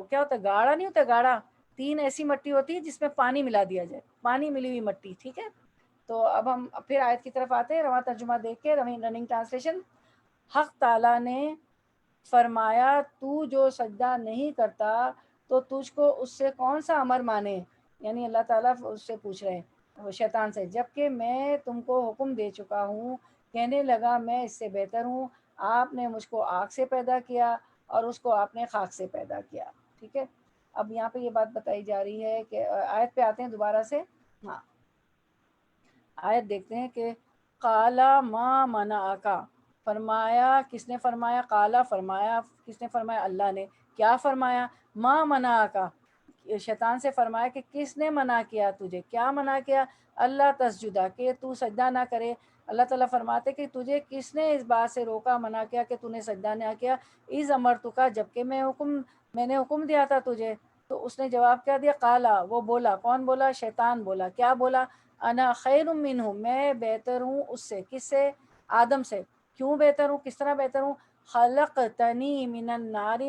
A: کیا ہوتا ہے، گاڑھا نہیں ہوتا گاڑھا، تین ایسی مٹی ہوتی ہے جس میں پانی ملا دیا جائے، پانی ملی ہوئی مٹی. ٹھیک ہے، تو اب ہم پھر آیت کی طرف آتے ہیں، رواں ترجمہ دیکھ کے، رننگ ٹرانسلیشن. حق تعالیٰ نے فرمایا تو جو سجدہ نہیں کرتا تو تجھ کو اس سے کون سا امر مانے، یعنی اللہ تعالیٰ اس سے پوچھ رہے ہیں شیطان سے، جبکہ میں تم کو حکم دے چکا ہوں. کہنے لگا میں اس سے بہتر ہوں، آپ نے مجھ کو آگ سے پیدا کیا اور اس کو آپ نے خاک سے پیدا کیا. ٹھیک ہے، اب یہاں پہ یہ بات بتائی جا رہی ہے کہ آیت پہ آتے ہیں دوبارہ سے. ہاں، آیت دیکھتے ہیں کہ قالا ما منعکا، فرمایا کس نے فرمایا، قالا فرمایا کس نے فرمایا، اللہ نے. کیا فرمایا، ما منعکا، شیطان سے فرمایا کہ کس نے منع کیا تجھے، کیا منع کیا، اللہ تسجدہ کہ تو سجدہ نہ کرے. اللہ تعالیٰ فرماتے کہ تجھے کس نے اس بات سے روکا، منع کیا کہ تو نے سجدہ نہ کیا، از امرتکا جبکہ میں نے حکم دیا تھا تجھے. تو اس نے جواب کیا دیا، قالا وہ بولا، کون بولا، شیطان بولا. کیا بولا، انا خیر منہ میں بہتر ہوں اس سے، کس سے، آدم سے. کیوں بہتر ہوں، کس طرح بہتر ہوں، خلقتنی من النار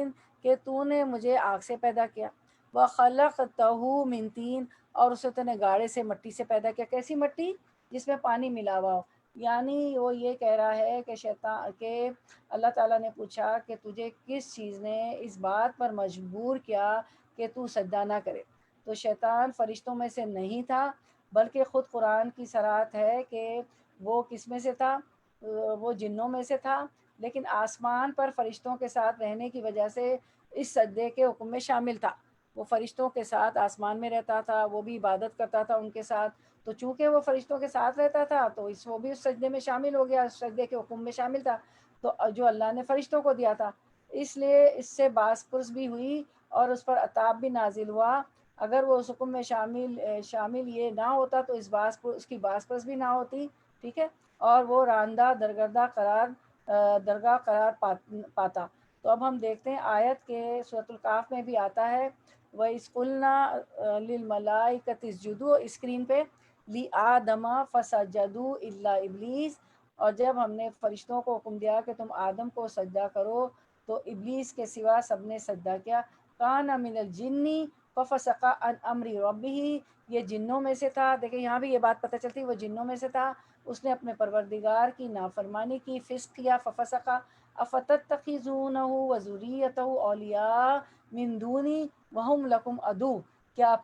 A: کہ تو نے مجھے آگ سے پیدا کیا، وخلقتہ من طین اور اسے تو نے گاڑے سے، مٹی سے پیدا کیا. کیسی مٹی، جس میں پانی ملا ہوا ہو. یعنی وہ یہ کہہ رہا ہے کہ شیطان کہ اللہ تعالیٰ نے پوچھا کہ تجھے کس چیز نے اس بات پر مجبور کیا کہ تو سجدہ نہ کرے. تو شیطان فرشتوں میں سے نہیں تھا، بلکہ خود قرآن کی صراحت ہے کہ وہ کس میں سے تھا، وہ جنوں میں سے تھا، لیکن آسمان پر فرشتوں کے ساتھ رہنے کی وجہ سے اس سجدے کے حکم میں شامل تھا. وہ فرشتوں کے ساتھ آسمان میں رہتا تھا، وہ بھی عبادت کرتا تھا ان کے ساتھ. تو چونکہ وہ فرشتوں کے ساتھ رہتا تھا تو وہ بھی اس سجدے میں شامل ہو گیا، اس سجدے کے حکم میں شامل تھا تو جو اللہ نے فرشتوں کو دیا تھا. اس لیے اس سے باس پرس بھی ہوئی اور اس پر عطاب بھی نازل ہوا. اگر وہ اس حکم میں شامل یہ نہ ہوتا تو اس کی باس پرس بھی نہ ہوتی. ٹھیک ہے، اور وہ راندہ درگاہ قرار پاتا. تو اب ہم دیکھتے ہیں آیت کے سورۃ الکاف میں بھی آتا ہے، وَإِذْ قُلْنَا لِلْمَلَائِكَةِ اسْجُدُوا، اسکرین پہ، لِآدَمَ فَسَجَدُوا إِلَّا إِبْلِيسَ، اور جب ہم نے فرشتوں کو حکم دیا کہ تم آدم کو سجدہ کرو تو ابلیس کے سوا سب نے سجدہ کیا. کان من الجن ففسق عن امر ربہ، یہ جنوں میں سے تھا. دیکھیں یہاں بھی یہ بات پتہ چلتی ہے وہ جنوں میں سے تھا، اس نے اپنے پروردگار کی نافرمانی کی، فسق کیا. ففسق افتتخذونہ وذریتہ اولیاء من دونی وہم لکم عدو، کیا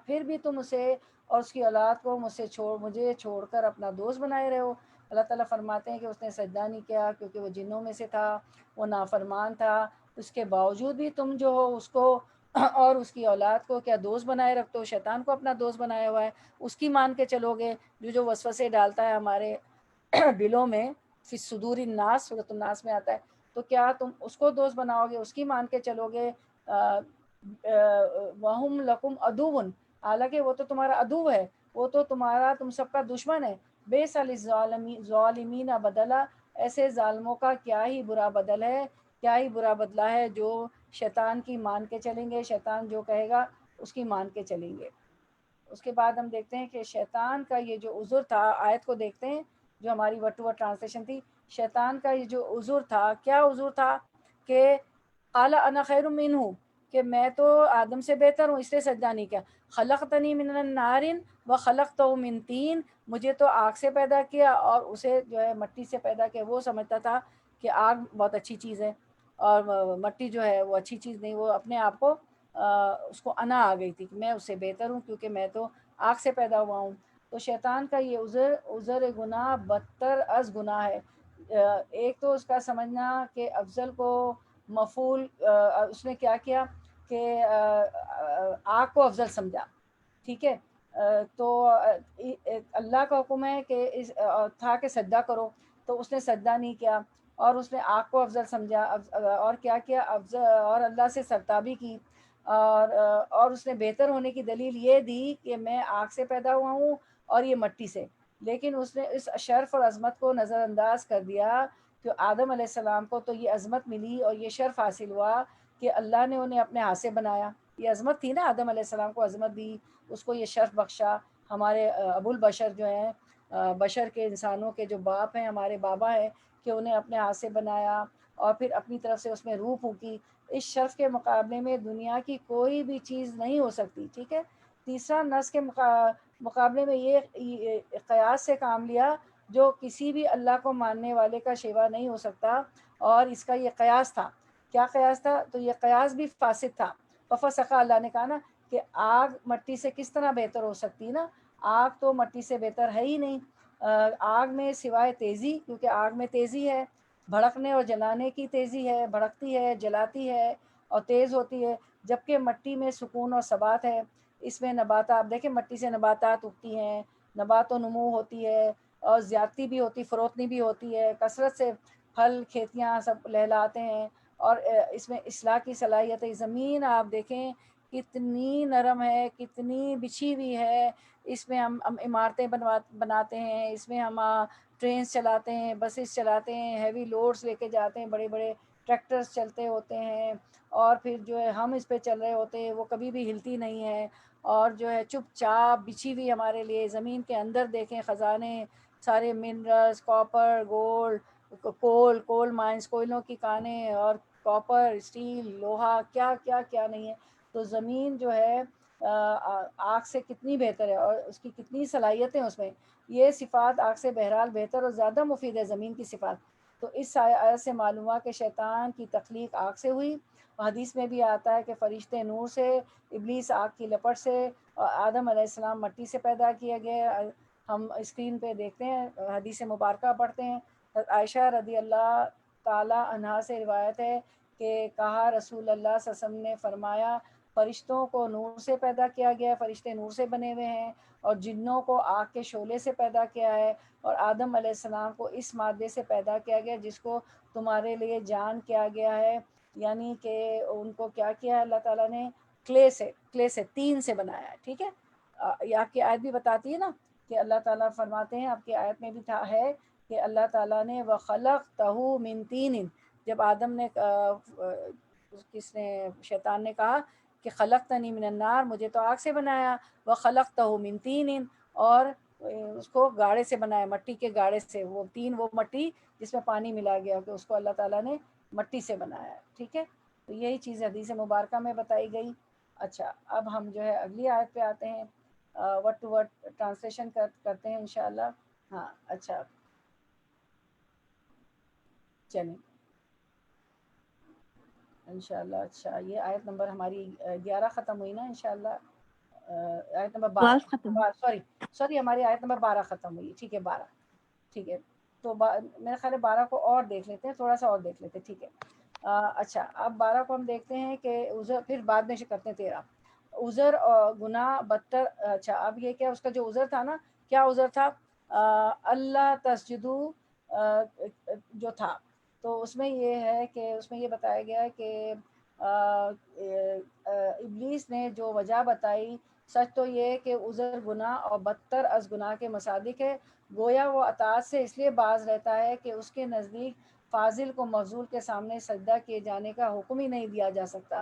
A: پھر بھی تم اسے اور اس کی اولاد کو مجھے چھوڑ کر اپنا دوست بنائے رہے ہو. اللہ تعالیٰ فرماتے ہیں کہ اس نے سجدہ نہیں کیا کیونکہ وہ جنوں میں سے تھا، وہ نافرمان تھا. اس کے باوجود بھی تم جو ہو اس کو اور اس کی اولاد کو کیا دوست بنائے رکھتے ہو، شیطان کو اپنا دوست بنایا ہوا ہے، اس کی مان کے چلو گے جو وسوسے ڈالتا ہے ہمارے دلوں میں. فی صدور الناس، سورۃ الناس میں آتا ہے. تو کیا تم اس کو دوست بناؤ گے، اس کی مان کے چلو گے. وَهُمْ لَكُمْ عَدُوٌ، حالانکہ وہ تو تمہارا عدو ہے، وہ تو تم سب کا دشمن ہے. بئس للظالمین بدلا، ایسے ظالموں کا کیا ہی برا بدل ہے، کیا ہی برا بدلہ ہے جو شیطان کی مان کے چلیں گے، شیطان جو کہے گا اس کی مان کے چلیں گے. اس کے بعد ہم دیکھتے ہیں کہ شیطان کا یہ جو عذر تھا، آیت کو دیکھتے ہیں جو ہماری ورڈ ٹو ورڈ ٹرانسلیشن تھی. شیطان کا یہ جو عذر تھا، کیا عذر تھا کہ قال انا خیر منہ، کہ میں تو آدم سے بہتر ہوں اس لیے سجدہ نہیں کیا. خلقتنی من النار وخلقتہ من طین، مجھے تو آگ سے پیدا کیا اور اسے جو ہے مٹی سے پیدا کیا. وہ سمجھتا تھا کہ آگ بہت اچھی چیز ہے اور مٹی جو ہے وہ اچھی چیز نہیں. وہ اپنے آپ کو اس کو انا آ گئی تھی کہ میں اس سے بہتر ہوں کیونکہ میں تو آگ سے پیدا ہوا ہوں. تو شیطان کا یہ عذر گناہ بدتر از گناہ ہے. ایک تو اس کا سمجھنا کہ افضل کو مفعول، اس نے کیا کیا کہ آگ کو افضل سمجھا. ٹھیک ہے، تو اللہ کا حکم ہے کہ تھا کہ سجدہ کرو، تو اس نے سجدہ نہیں کیا اور اس نے آگ کو افضل سمجھا. اور کیا کیا افضل، اور اللہ سے سرتابی کی. اور اس نے بہتر ہونے کی دلیل یہ دی کہ میں آگ سے پیدا ہوا ہوں اور یہ مٹی سے. لیکن اس نے اس شرف اور عظمت کو نظر انداز کر دیا کہ آدم علیہ السلام کو تو یہ عظمت ملی اور یہ شرف حاصل ہوا کہ اللہ نے انہیں اپنے ہاتھ سے بنایا. یہ عظمت تھی نا، آدم علیہ السلام کو عظمت دی، اس کو یہ شرف بخشا. ہمارے ابو البشر جو ہیں، بشر کے انسانوں کے جو باپ ہیں، ہمارے بابا ہیں، کہ انہیں اپنے ہاتھ سے بنایا اور پھر اپنی طرف سے اس میں روح پھونکی. اس شرف کے مقابلے میں دنیا کی کوئی بھی چیز نہیں ہو سکتی. ٹھیک ہے. تیسرا، نس کے مقابلے میں یہ قیاس سے کام لیا جو کسی بھی اللہ کو ماننے والے کا شیوا نہیں ہو سکتا، اور اس کا یہ قیاس تھا. کیا قیاس تھا؟ تو یہ قیاس بھی فاسد تھا. ففسقہ، اللہ نے کہا نا کہ آگ مٹی سے کس طرح بہتر ہو سکتی نا، آگ تو مٹی سے بہتر ہے ہی نہیں. آگ میں سوائے تیزی، کیونکہ آگ میں تیزی ہے، بھڑکنے اور جلانے کی تیزی ہے، بھڑکتی ہے، جلاتی ہے اور تیز ہوتی ہے، جبکہ مٹی میں سکون اور ثبات ہے. اس میں نباتات، آپ دیکھیں مٹی سے نباتات اگتی ہیں، نبات و نمو ہوتی ہے، اور زیادتی بھی ہوتی، فروتنی بھی ہوتی ہے، کثرت سے پھل کھیتیاں سب لہلاتے ہیں. اور اس میں اصلاح کی صلاحیت ہے. زمین آپ دیکھیں کتنی نرم ہے، کتنی بچھی ہوئی ہے. اس میں ہم عمارتیں بناتے ہیں، اس میں ہم ٹرینز چلاتے ہیں، بسز چلاتے ہیں، ہیوی لوڈز لے کے جاتے ہیں، بڑے بڑے ٹریکٹرز چلتے ہوتے ہیں، اور پھر جو ہے ہم اس پہ چل رہے ہوتے ہیں، وہ کبھی بھی ہلتی نہیں ہے، اور جو ہے چپ چاپ بچھی ہوئی ہمارے لیے. زمین کے اندر دیکھیں خزانے، سارے منرلز، کاپر، گولڈ، کول مائنز، کوئلوں کی کانیں، اور کاپر، اسٹیل، لوہا، کیا کیا کیا نہیں ہے. تو زمین جو ہے آگ سے کتنی بہتر ہے، اور اس کی کتنی صلاحیتیں اس میں. یہ صفات آگ سے بہرحال بہتر اور زیادہ مفید ہے زمین کی صفات. تو اس آیت سے معلوم ہوا کہ شیطان کی تخلیق آگ سے ہوئی. حدیث میں بھی آتا ہے کہ فرشتے نور سے، ابلیس آگ کی لپٹ سے، اور آدم علیہ السلام مٹی سے پیدا کیا گیا. ہم اسکرین پہ دیکھتے ہیں، حدیث مبارکہ پڑھتے ہیں. عائشہ رضی اللہ تعالی عنہا سے روایت ہے کہ کہا رسول اللہ صلی اللہ علیہ وسلم نے فرمایا، فرشتوں کو نور سے پیدا کیا گیا ہے، فرشتے نور سے بنے ہوئے ہیں، اور جنوں کو آگ کے شعلے سے پیدا کیا ہے، اور آدم علیہ السلام کو اس مادے سے پیدا کیا گیا جس کو تمہارے لیے جان کیا گیا ہے. یعنی کہ ان کو کیا کیا ہے اللہ تعالیٰ نے؟ کلے سے تین سے بنایا ہے. ٹھیک ہے. یہ آپ کی آیت بھی بتاتی ہے نا کہ اللہ تعالیٰ فرماتے ہیں، آپ کی آیت میں بھی تھا ہے کہ اللہ تعالیٰ نے وَخَلَقْتَهُ مِن طِينٍ، جب آدم نے شیطان نے کہا کہ خلقتنی من النار، مجھے تو آگ سے بنایا، وخلقتہ من طین، اور اس کو گاڑے سے بنایا، مٹی کے گاڑے سے. وہ تین، وہ مٹی جس میں پانی ملا گیا، کہ اس کو اللہ تعالیٰ نے مٹی سے بنایا. ٹھیک ہے. تو یہی چیز حدیث مبارکہ میں بتائی گئی. اچھا، اب ہم جو ہے اگلی آیت پہ آتے ہیں، ورڈ ٹو ورڈ ٹرانسلیشن کرتے ہیں انشاءاللہ. ہاں اچھا چلیں انشاءاللہ. اچھا، یہ آیت نمبر ہماری 11 ختم ہوئی نا انشاءاللہ. آیت نمبر
C: 12 ختم.
A: سوری ہماری آیت نمبر 12 ختم ہوئی. ٹھیک ہے، 12. ٹھیک ہے، تو میرا خیال ہے 12 کو اور دیکھ لیتے ہیں، تھوڑا سا اور دیکھ لیتے ہیں. ٹھیک ہے. اچھا، اب 12 کو ہم دیکھتے ہیں کہ عذر، پھر بعد میں کرتے ہیں 13. عذر اور گناہ بدتر. اچھا، اب یہ کیا اس کا جو عذر تھا نا، کیا عذر تھا؟ اللہ تسجدو جو تھا، تو اس میں یہ ہے کہ اس میں یہ بتایا گیا ہے کہ ابلیس نے جو وجہ بتائی، سچ تو یہ ہے کہ عذر گناہ اور بدتر از گناہ کے مصادق ہے. گویا وہ اطاعت سے اس لیے باز رہتا ہے کہ اس کے نزدیک فاضل کو مفضول کے سامنے سجدہ کیے جانے کا حکم ہی نہیں دیا جا سکتا.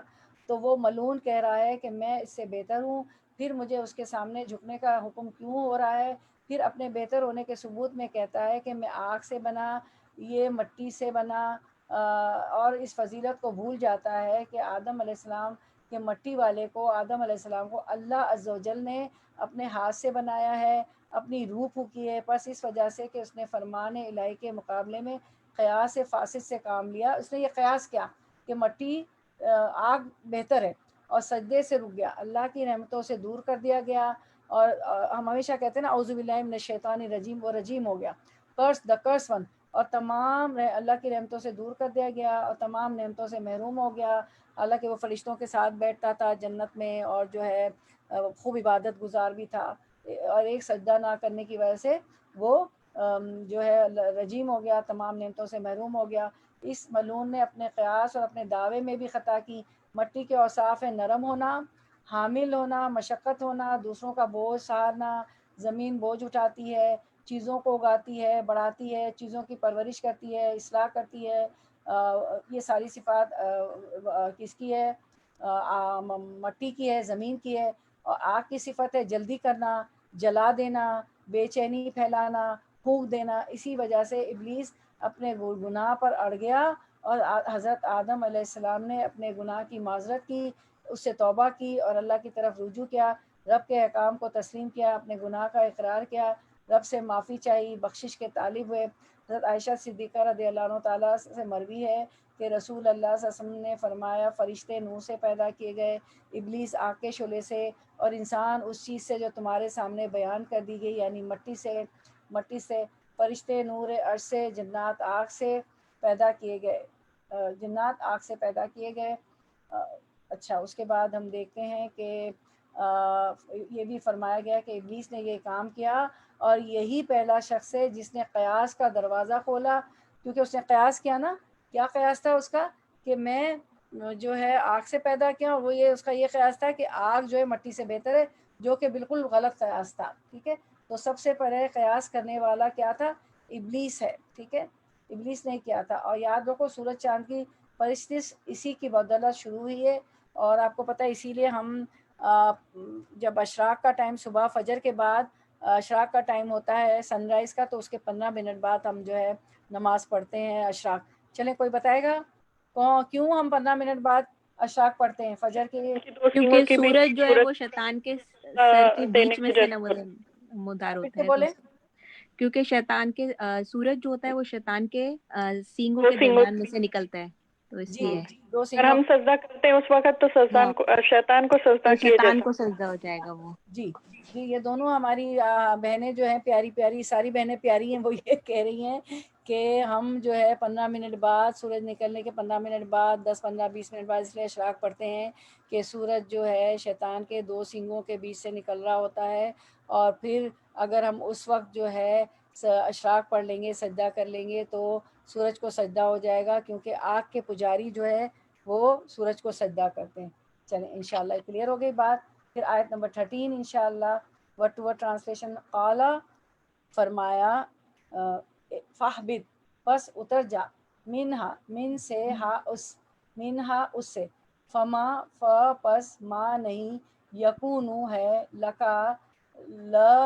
A: تو وہ ملعون کہہ رہا ہے کہ میں اس سے بہتر ہوں، پھر مجھے اس کے سامنے جھکنے کا حکم کیوں ہو رہا ہے؟ پھر اپنے بہتر ہونے کے ثبوت میں کہتا ہے کہ میں آگ سے بنا، یہ مٹی سے بنا، اور اس فضیلت کو بھول جاتا ہے کہ آدم علیہ السلام کے مٹی والے کو، آدم علیہ السلام کو اللہ عز و جل نے اپنے ہاتھ سے بنایا ہے، اپنی روح پھونکی ہے، بس اس وجہ سے کہ اس نے فرمان الہی کے مقابلے میں قیاس فاسد سے کام لیا. اس نے یہ قیاس کیا کہ مٹی آگ بہتر ہے، اور سجدے سے رک گیا، اللہ کی رحمتوں سے دور کر دیا گیا، اور ہم ہمیشہ کہتے ہیں نا اعوذ باللہ من الشیطان الرجیم، وہ رجیم ہو گیا، کرس دا کرس ون، اور تمام اللہ کی رحمتوں سے دور کر دیا گیا اور تمام نعمتوں سے محروم ہو گیا. حالانکہ وہ فرشتوں کے ساتھ بیٹھتا تھا جنت میں اور جو ہے خوب عبادت گزار بھی تھا، اور ایک سجدہ نہ کرنے کی وجہ سے وہ جو ہے رجیم ہو گیا، تمام نعمتوں سے محروم ہو گیا. اس ملعون نے اپنے قیاس اور اپنے دعوے میں بھی خطا کی. مٹی کے اوصاف ہیں نرم ہونا، حامل ہونا، مشقت ہونا، دوسروں کا بوجھ سہارنا. زمین بوجھ اٹھاتی ہے، چیزوں کو اگاتی ہے، بڑھاتی ہے، چیزوں کی پرورش کرتی ہے، اصلاح کرتی ہے. یہ ساری صفات کس کی ہے؟ مٹی کی ہے، زمین کی ہے. اور آگ کی صفت ہے جلدی کرنا، جلا دینا، بے چینی پھیلانا، پھونک دینا. اسی وجہ سے ابلیس اپنے گناہ پر اڑ گیا اور حضرت آدم علیہ السلام نے اپنے گناہ کی معذرت کی، اس سے توبہ کی اور اللہ کی طرف رجوع کیا، رب کے احکام کو تسلیم کیا، اپنے گناہ کا اقرار کیا، رب سے معافی چاہی، بخشش کے طالب ہوئے. حضرت عائشہ صدیقہ رضی اللہ عنہ تعالیٰ سے مروی ہے کہ رسول اللہ صلی اللہ علیہ وسلم نے فرمایا فرشتے نور سے پیدا کیے گئے، ابلیس آگ کے شعلے سے، اور انسان اس چیز سے جو تمہارے سامنے بیان کر دی گئی یعنی مٹی سے. فرشتے نور عرش سے، جنات آگ سے پیدا کیے گئے، جنات آگ سے پیدا کیے گئے. اچھا، اس کے بعد ہم دیکھتے ہیں کہ یہ بھی فرمایا گیا کہ ابلیس نے یہ کام کیا اور یہی پہلا شخص ہے جس نے قیاس کا دروازہ کھولا، کیونکہ اس نے قیاس کیا نا. کیا قیاس تھا اس کا؟ کہ میں جو ہے آگ سے پیدا کیا، اور وہ اس کا یہ قیاس تھا کہ آگ جو ہے مٹی سے بہتر ہے، جو کہ بالکل غلط قیاس تھا. ٹھیک ہے، تو سب سے پہلے قیاس کرنے والا کیا تھا؟ ابلیس ہے. ٹھیک ہے، ابلیس نے کیا تھا. اور یاد رکھو سورج چاند کی پرستش اسی کی بدولت شروع ہوئی ہے. اور آپ کو پتہ ہے اسی لیے ہم جب اشراق کا ٹائم صبح فجر کے بعد اشراق کا ٹائم ہوتا ہے سن رائز کا، تو اس کے 15 منٹ بعد ہم جو ہے نماز پڑھتے ہیں اشراق. چلیں کوئی بتائے گا کیوں ہم 15 منٹ بعد اشراق پڑھتے ہیں فجر کے؟
C: کیونکہ سورج جو ہے وہ شیطان کے سر کے بیچ میں سے نمودار
A: پھر
C: ہوتا
A: سے
C: ہے،
A: بولیں.
C: کیونکہ شیطان کے سورج جو ہوتا ہے وہ شیطان کے سینگوں کے درمیان میں سے نکلتا ہے، تو اس
A: جی
C: لیے
A: دو
B: اگر
A: سینگوں.
B: ہم سجدہ کرتے ہیں اس وقت تو شیطان کو سجدہ
C: تو
B: کیے
C: شیطان کو
B: جیسا.
C: سجدہ ہو جائے گا وہ.
A: جی یہ دونوں ہماری بہنیں جو ہیں پیاری ساری بہنیں پیاری ہیں، وہ یہ کہہ رہی ہیں کہ ہم جو ہے 15 منٹ بعد سورج نکلنے کے 15 منٹ بعد 10 15 20 منٹ بعد اس لیے اشراق پڑھتے ہیں کہ سورج جو ہے شیطان کے 2 سینگوں کے بیچ سے نکل رہا ہوتا ہے. اور پھر اگر ہم اس وقت جو ہے اشراق پڑھ لیں گے، سجدہ کر لیں گے، تو سورج کو سجدہ ہو جائے گا، کیونکہ آگ کے پجاری جو ہے وہ سورج کو سجدہ کرتے ہیں. چلیں انشاءاللہ کلیئر ہو گئی بات. پھر آیت نمبر 13 انشاءاللہ ورڈ ٹو ورڈ ٹرانسلیشن. قالا فرمایا فاہبط پس اتر جا، منہا من سے، ہا اس، منہا اس سے، فما پس ما نہیں، یکونو ہے، لکا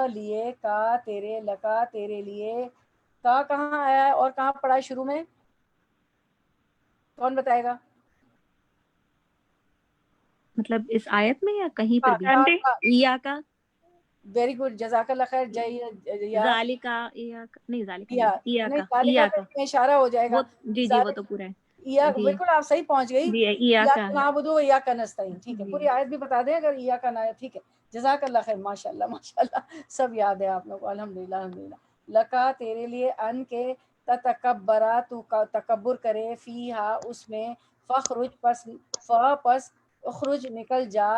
A: لیے، کا تیرے، لکا تیرے لیے. کا کہاں آیا ہے اور کہاں پڑھا ہے شروع میں؟ کون بتائے گا؟
C: مطلب اس آیت میں یا کہیں پر بھی؟
B: آنٹی
C: ایا کا،
A: ویری گڈ، جزاک اللہ خیر.
C: ذالکا، نہیں ذالکا
A: یا
C: نہیں، ایا
A: نہیں،
C: کا،
A: ذالکا
C: ایا
A: پہ
C: کا،
A: اشارہ ہو جائے گا.
C: وہ جی وہ تو پورا ہے. جی
A: بالکل آپ صحیح پہنچ گئی.
C: جی ایا کا ہے.
A: نعبدو و ایاک نستعین. ٹھیک ہے،
C: جی
A: پوری آیت بھی بتا دیں اگر ایاک نہ آئے. ٹھیک ہے، جزاک اللہ خیر. ماشاءاللہ سب یاد ہے آپ لوگ کو. الحمدللہ. لکا تیرے لیے، ان کے تتکبرا تو تکبر کرے، فیہا اس میں، فخرج پس اخرج نکل جا،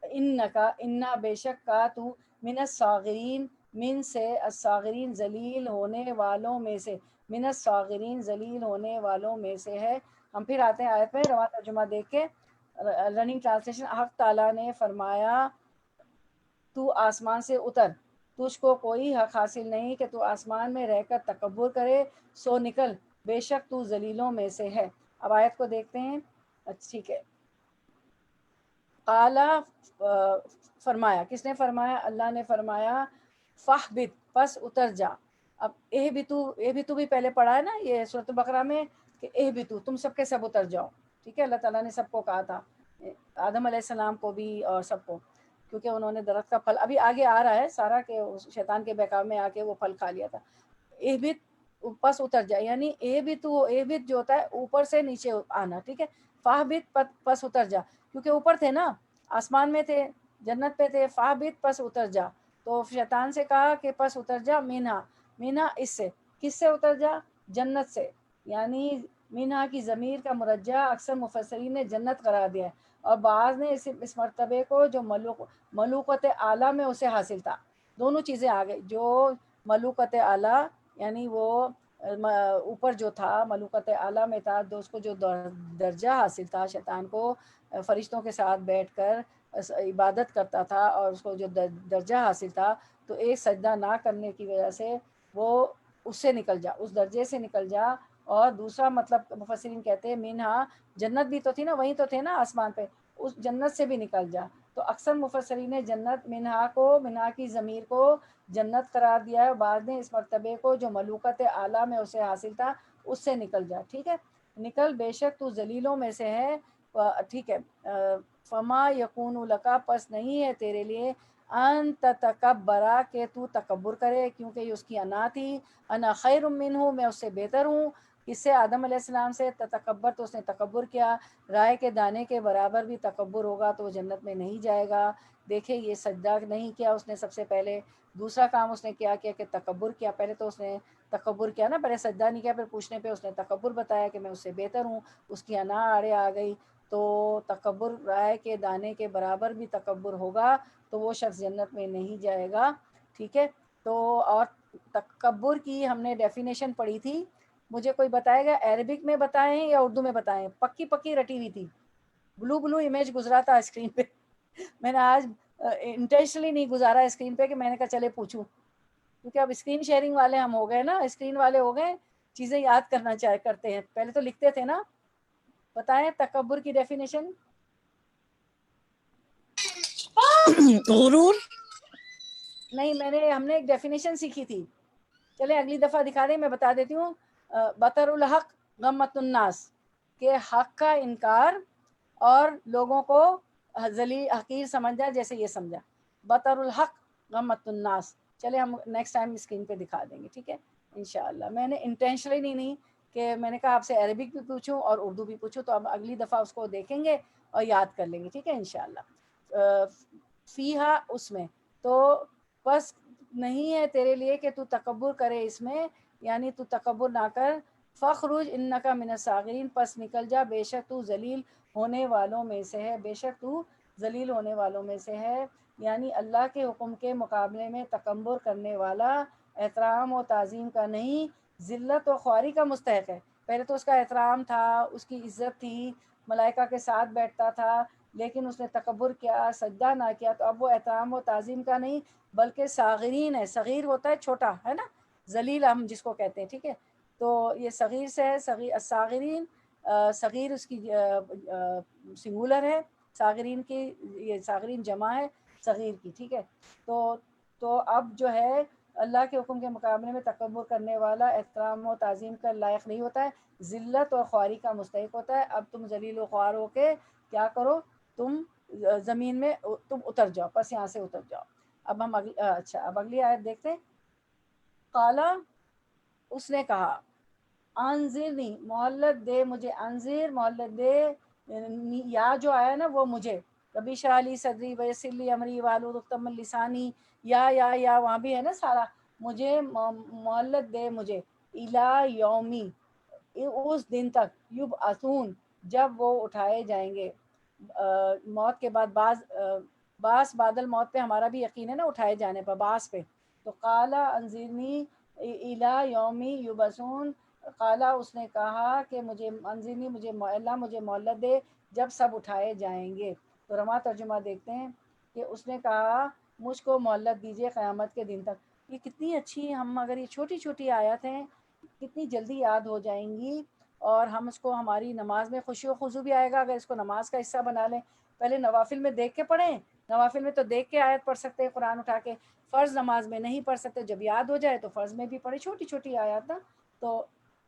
A: انکا انا بے شک کا تو، من الصاغرین من سے، الصاغرین ذلیل ہونے والوں میں سے، من الصاغرین ذلیل ہونے والوں میں سے ہے. ہم پھر آتے ہیں آیت میں، رواں ترجمہ دیکھ کے رننگ ٹرانسلیشن. حق تعالیٰ نے فرمایا تو آسمان سے اتر، تجھ کو کوئی حق حاصل نہیں کہ تو آسمان میں رہ کر تکبر کرے، سو نکل، بے شک تو ذلیلوں میں سے ہے. اب آیت کو دیکھتے ہیں. ٹھیک ہے. قالا فرمایا، کس نے فرمایا؟ اللہ نے فرمایا. فاہبط پس اتر جا. اب اہبطو بھی پہلے پڑھا ہے نا یہ سورۃ البقرہ میں کہ اہبطو تم سب کے سب اتر جاؤ. ٹھیک ہے، اللہ تعالیٰ نے سب کو کہا تھا، آدم علیہ السلام کو بھی اور سب کو، کیونکہ انہوں نے درخت کا پھل، ابھی آگے آ رہا ہے سارا کہ شیطان کے بہکاوے میں آ کے وہ پھل کھا لیا تھا. اہبط پس اتر جائے، یعنی اہبط جو ہوتا ہے اوپر سے نیچے آنا. ٹھیک ہے، فاہبط پس اتر جا، کیونکہ اوپر تھے نا، آسمان میں تھے، جنت پہ تھے، فابت پس اتر جا، تو شیطان سے کہا کہ پس اتر جا منہا، منہا اس سے، کس سے اتر جا؟ جنت سے، یعنی منہا کی ضمیر کا مرجع اکثر مفسرین نے جنت قرار دیا ہے، اور بعض نے اس مرتبے کو جو ملوکت اعلیٰ میں اسے حاصل تھا، دونوں چیزیں آ گئی، جو ملوکت اعلیٰ یعنی وہ اوپر جو تھا ملوکت اعلیٰ میں تھا، تو اس کو جو درجہ حاصل تھا شیطان کو، فرشتوں کے ساتھ بیٹھ کر عبادت کرتا تھا، اور اس کو جو درجہ حاصل تھا، تو ایک سجدہ نہ کرنے کی وجہ سے وہ اس سے نکل جا، اس درجے سے نکل جا۔ اور دوسرا مطلب مفسرین کہتے ہیں منہا، جنت بھی تو تھی نا، وہیں تو تھے نا آسمان پہ، اس جنت سے بھی نکل جا، تو اکثر مفسرین نے جنت منہا کی ضمیر کو جنت قرار دیا ہے، اور بعد نے اس مرتبے کو جو ملوکت اعلیٰ میں اسے حاصل تھا اس سے نکل جا، ٹھیک ہے، نکل بے شک تو ذلیلوں میں سے ہے، ٹھیک ہے، فما یکون لکا، پس نہیں ہے تیرے لیے، ان تتکبرا، کہ تو تکبر کرے، کیونکہ یہ اس کی انا تھی، انا خیر منہ، میں اس سے بہتر ہوں، اس سے آدم علیہ السلام سے، تکبر تو اس نے تکبر کیا، رائے کے دانے کے برابر بھی تکبر ہوگا تو وہ جنت میں نہیں جائے گا۔ دیکھیں یہ سجدہ نہیں کیا اس نے سب سے پہلے، دوسرا کام اس نے کیا کہ تکبر کیا، پہلے تو اس نے تکبر کیا نا، پہلے سجدہ نہیں کیا، پھر پوچھنے پہ اس نے تکبر بتایا کہ میں اس سے بہتر ہوں، اس کی انا آڑے آ گئی، تو تکبر رائے کے دانے کے برابر بھی تکبر ہوگا تو وہ شخص جنت میں نہیں جائے گا، ٹھیک ہے۔ تو اور تکبر کی ہم نے ڈیفینیشن پڑھی تھی، مجھے کوئی بتائے گا عربک میں بتائیں یا اردو میں بتائیں؟ پکی رٹی ہوئی تھی، بلو امیج گزرا تھا اسکرین پہ میں نے آج انٹینشنلی نہیں گزارا اسکرین پہ کہ میں نے کہا چلے پوچھوں، کیونکہ اب اسکرین شیئرنگ والے ہم ہو گئے نا، اسکرین والے ہو گئے، چیزیں یاد کرنا کرتے ہیں، پہلے تو لکھتے تھے نا۔ بتائیں تکبر کی ڈیفینیشن۔
D: غرور،
A: نہیں، ہم نے ایک ڈیفینیشن سیکھی تھی، چلے اگلی دفعہ دکھا دیں، میں بتا دیتی ہوں، بطر الحق غمت الناس، کہ حق کا انکار اور لوگوں کو ذلیل حقیر سمجھا، جیسے یہ سمجھا، بطر الحق غمت الناس۔ چلے ہم نیکسٹ ٹائم اسکرین پہ دکھا دیں گے، ٹھیک ہے انشاءاللہ۔ میں نے انٹینشنلی نہیں کہ میں نے کہا آپ سے عربک بھی پوچھوں اور اردو بھی پوچھوں، تو اب اگلی دفعہ اس کو دیکھیں گے اور یاد کر لیں گے، ٹھیک ہے انشاءاللہ۔ فیہا، اس میں، تو بس نہیں ہے تیرے لیے کہ تو تکبر کرے اس میں، یعنی تو تکبر نہ کر، فخرج انکا من الصاغرین، پس نکل جا بے شک تو ذلیل ہونے والوں میں سے ہے، بے شک تو ذلیل ہونے والوں میں سے ہے، یعنی اللہ کے حکم کے مقابلے میں تکبر کرنے والا احترام و تعظیم کا نہیں، ذلت و خواری کا مستحق ہے۔ پہلے تو اس کا احترام تھا، اس کی عزت تھی، ملائکہ کے ساتھ بیٹھتا تھا، لیکن اس نے تکبر کیا، سجدہ نہ کیا، تو اب وہ احترام و تعظیم کا نہیں بلکہ صاغرین ہے، صغیر ہوتا ہے چھوٹا، ہے نا، ذلیل ہم جس کو کہتے ہیں، ٹھیک ہے، تو یہ صغیر سے ہے، صغیر الصاغرین، صغیر اس کی سنگولر ہے، صاغرین کی یہ صاغرین جمع ہے صغیر کی، ٹھیک ہے، تو اب جو ہے اللہ کے حکم کے مقابلے میں تکبر کرنے والا احترام و تعظیم کا لائق نہیں ہوتا ہے، ذلت اور خواری کا مستحق ہوتا ہے۔ اب تم ذلیل و خوار ہو کے کیا کرو، تم زمین میں تم اتر جاؤ، بس یہاں سے اتر جاؤ۔ اب ہم اب اگلی آیت دیکھتے ہیں۔ قالا، اس نے کہا، انذرنی، مہلت دے مجھے، انذر مہلت دے، یا جو آیا نا وہ مجھے، ربی اشرح لی صدری ویسر لی امری واحلل عقدۃ من لسانی، یا وہاں بھی ہے نا سارا، مجھے مہلت دے مجھے، الی یومی، اس دن تک، یبعثون، جب وہ اٹھائے جائیں گے، موت کے بعد باس بعد الموت پہ ہمارا بھی یقین ہے نا، اٹھائے جانے پر، باس پہ، تو قالا انذرنی الی یومی یبعثون، قالا اس نے کہا کہ مجھے انذرنی، مجھے اللہ مجھے مہلت دے جب سب اٹھائے جائیں گے۔ تو رواں ترجمہ دیکھتے ہیں کہ اس نے کہا مجھ کو مہلت دیجیے قیامت کے دن تک۔ یہ کتنی اچھی، ہم اگر یہ چھوٹی چھوٹی آیات ہیں کتنی جلدی یاد ہو جائیں گی، اور ہم اس کو ہماری نماز میں خوشی و خضو بھی آئے گا اگر اس کو نماز کا حصہ بنا لیں۔ پہلے نوافل میں دیکھ کے پڑھیں، نوافل میں تو دیکھ کے آیت پڑھ سکتے ہیں قرآن اٹھا کے، فرض نماز میں نہیں پڑھ سکتے، جب یاد ہو جائے تو فرض میں بھی پڑھے، چھوٹی چھوٹی آیات نا۔ تو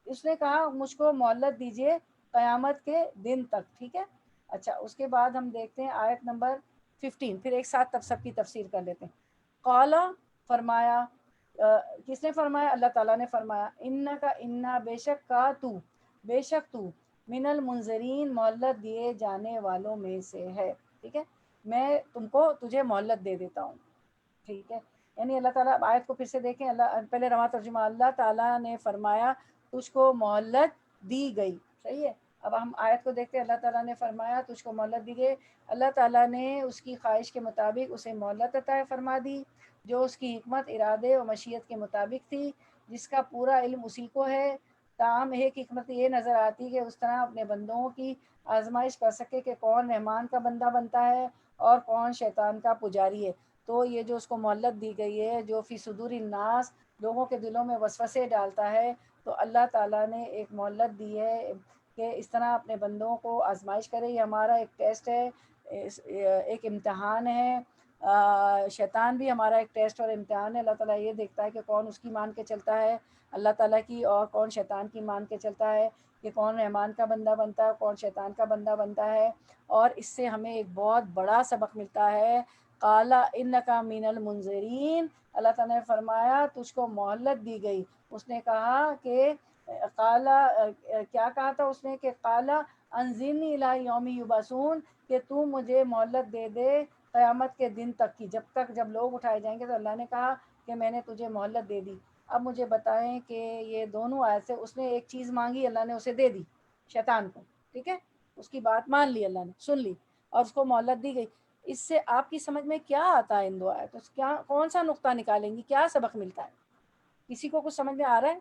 A: اس نے کہا مجھ کو مہلت دیجیے قیامت کے دن تک، ٹھیک ہے۔ اچھا، اس کے بعد ہم دیکھتے ہیں آیت نمبر 15، پھر ایک ساتھ تب سب کی تفسیر کر لیتے ہیں۔ قالا، فرمایا، کس نے فرمایا؟ اللہ تعالیٰ نے فرمایا، انا بے شک کا تو، بے شک تو، من المنظرین، مہلت دیے جانے والوں میں سے ہے، ٹھیک ہے، میں تجھے مہلت دے دیتا ہوں. ٹھیک ہے, یعنی اللہ تعالیٰ, آیت کو پھر سے دیکھیں, اللہ پہلے رواں ترجمہ, اللہ تعالیٰ نے فرمایا تجھ کو مہلت دی گئی. صحیح ہے. اب ہم آیت کو دیکھتے ہیں. اللہ تعالیٰ نے فرمایا تجھ کو مہلت دی گئی. اللہ تعالیٰ نے اس کی خواہش کے مطابق اسے مہلت عطا فرما دی, جو اس کی حکمت, ارادے و مشیت کے مطابق تھی, جس کا پورا علم اسی کو ہے. تاہم ایک حکمت یہ نظر آتی کہ اس طرح اپنے بندوں کی آزمائش کر سکے کہ کون رحمان کا بندہ بنتا ہے اور کون شیطان کا پجاری ہے. تو یہ جو اس کو مہلت دی گئی ہے, جو فی صدور الناس, لوگوں کے دلوں میں وسوسے ڈالتا ہے, تو اللہ تعالیٰ نے ایک مہلت دی ہے کہ اس طرح اپنے بندوں کو آزمائش کرے. یہ ہمارا ایک ٹیسٹ ہے, ایک امتحان ہے. شیطان بھی ہمارا ایک ٹیسٹ اور امتحان ہے. اللہ تعالیٰ یہ دیکھتا ہے کہ کون اس کی مان کے چلتا ہے اللہ تعالیٰ کی, اور کون شیطان کی مان کے چلتا ہے, کہ کون رحمان کا بندہ بنتا ہے, کون شیطان کا بندہ بنتا ہے. اور اس سے ہمیں ایک بہت بڑا سبق ملتا ہے. قال انک من المنذرین, اللہ تعالیٰ نے فرمایا تجھ کو مہلت دی گئی. اس نے کہا کہ کیا کہا تھا اس نے, کہ قال انظرنی الی یوم یبعثون, کہ تو مجھے مہلت دے دے قیامت کے دن تک کی, جب لوگ اٹھائے جائیں گے. تو اللہ نے کہا کہ میں نے تجھے مہلت دے دی. اب مجھے بتائیں کہ یہ دونوں آیت سے, اس نے ایک چیز مانگی, اللہ نے اسے دے دی شیطان کو, ٹھیک ہے, اس کی بات مان لی, اللہ نے سن لی, اور اس کو مہلت دی گئی. اس سے آپ کی سمجھ میں کیا آتا ہے ان دو آیتوں سے؟ کون سا نقطہ نکالیں گی, کیا سبق ملتا ہے؟ کسی کو کچھ سمجھ میں آ رہا ہے؟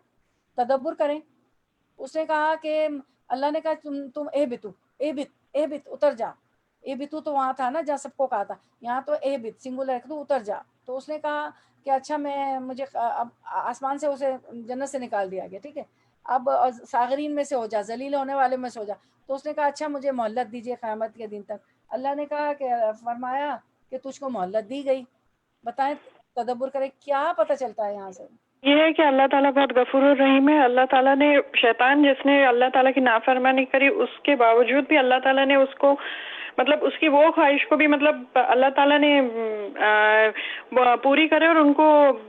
A: تدبر کریں. اس نے کہا کہ اللہ نے کہا تم اے بت اتر جا. اے بتو تو وہاں تھا نا جہاں سب کو کہا تھا, یہاں تو اے بت سنگولر ہے, تو اتر جا. تو اس نے کہا کہ اچھا مجھے اب آسمان سے اسے جنت سے نکال دیا گیا, ٹھیک ہے, اب ساغرین میں سے ہو جا, ذلیل ہونے والے میں سے ہو جا. تو اس نے کہا اچھا مجھے مہلت دیجیے قیامت کے دن تک. اللہ نے کہا کہ فرمایا کہ تجھ کو مہلت دی گئی. بتائیں, تدبر کریں, کیا پتہ چلتا ہے یہاں سے؟
B: یہ ہے کہ اللہ تعالیٰ بہت غفور الرحیم ہے. اللہ تعالیٰ نے شیطان جس نے اللہ تعالیٰ کی نافرمانی کری, اس کے باوجود بھی اللہ تعالیٰ نے اس کو مطلب اس کی وہ خواہش کو بھی مطلب اللہ تعالیٰ نے پوری کرے, اور ان کو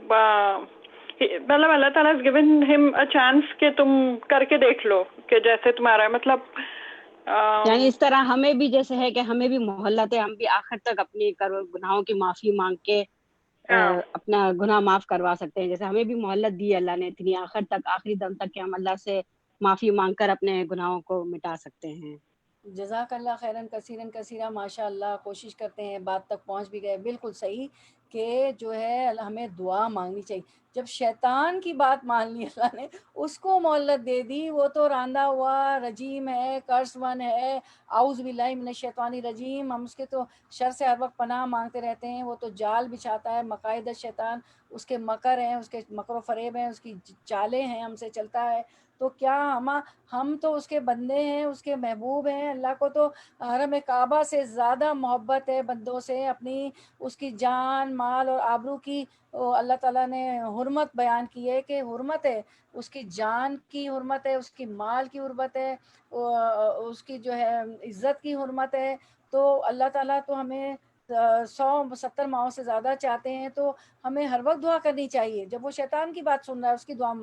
B: مطلب اللہ تعالیٰ has given him a chance کہ تم کر کے دیکھ لو کہ جیسے تمہارا مطلب
E: یعنی اس طرح ہمیں بھی جیسے ہے کہ ہمیں بھی مہلت ہے, ہم بھی آخر تک اپنی گناہوں کی معافی مانگ کے اپنا گناہ معاف کروا سکتے ہیں. جیسے ہمیں بھی مہلت دی اللہ نے اتنی آخر تک, آخری دم تک, کہ ہم اللہ سے معافی مانگ کر اپنے گناہوں کو مٹا سکتے ہیں.
A: جزاک اللہ خیراً کثیراً ماشاء اللہ, کوشش کرتے ہیں, بات تک پہنچ بھی گئے. بالکل صحیح کہ جو ہے ہمیں دعا مانگنی چاہیے. جب شیطان کی بات مان لی اللہ نے, اس کو مہلت دے دی, وہ تو راندہ ہوا رجیم ہے, کرس ون ہے, اعوذ باللہ من الشیطان الرجیم, ہم اس کے تو شر سے ہر وقت پناہ مانگتے رہتے ہیں. وہ تو جال بچھاتا ہے, مقاعد شیطان, اس کے مکر ہیں, اس کے مکر و فریب ہیں, اس کی چالیں ہیں, ہم سے چلتا ہے. تو کیا ہم تو اس کے بندے ہیں, اس کے محبوب ہیں. اللہ کو تو حرم کعبہ سے زیادہ محبت ہے بندوں سے, اپنی اس کی جان, مال اور آبرو کی اللہ تعالیٰ نے حرمت بیان کی ہے, کہ حرمت ہے, اس کی جان کی حرمت ہے, اس کی مال کی حرمت ہے, اس کی جو ہے عزت کی حرمت ہے. تو اللہ تعالیٰ تو ہمیں 170 ماہوں سے زیادہ چاہتے ہیں. تو ہمیں ہر وقت دعا کرنی چاہیے. جب وہ شیطان کی بات سن رہا ہے, اس کی دعا,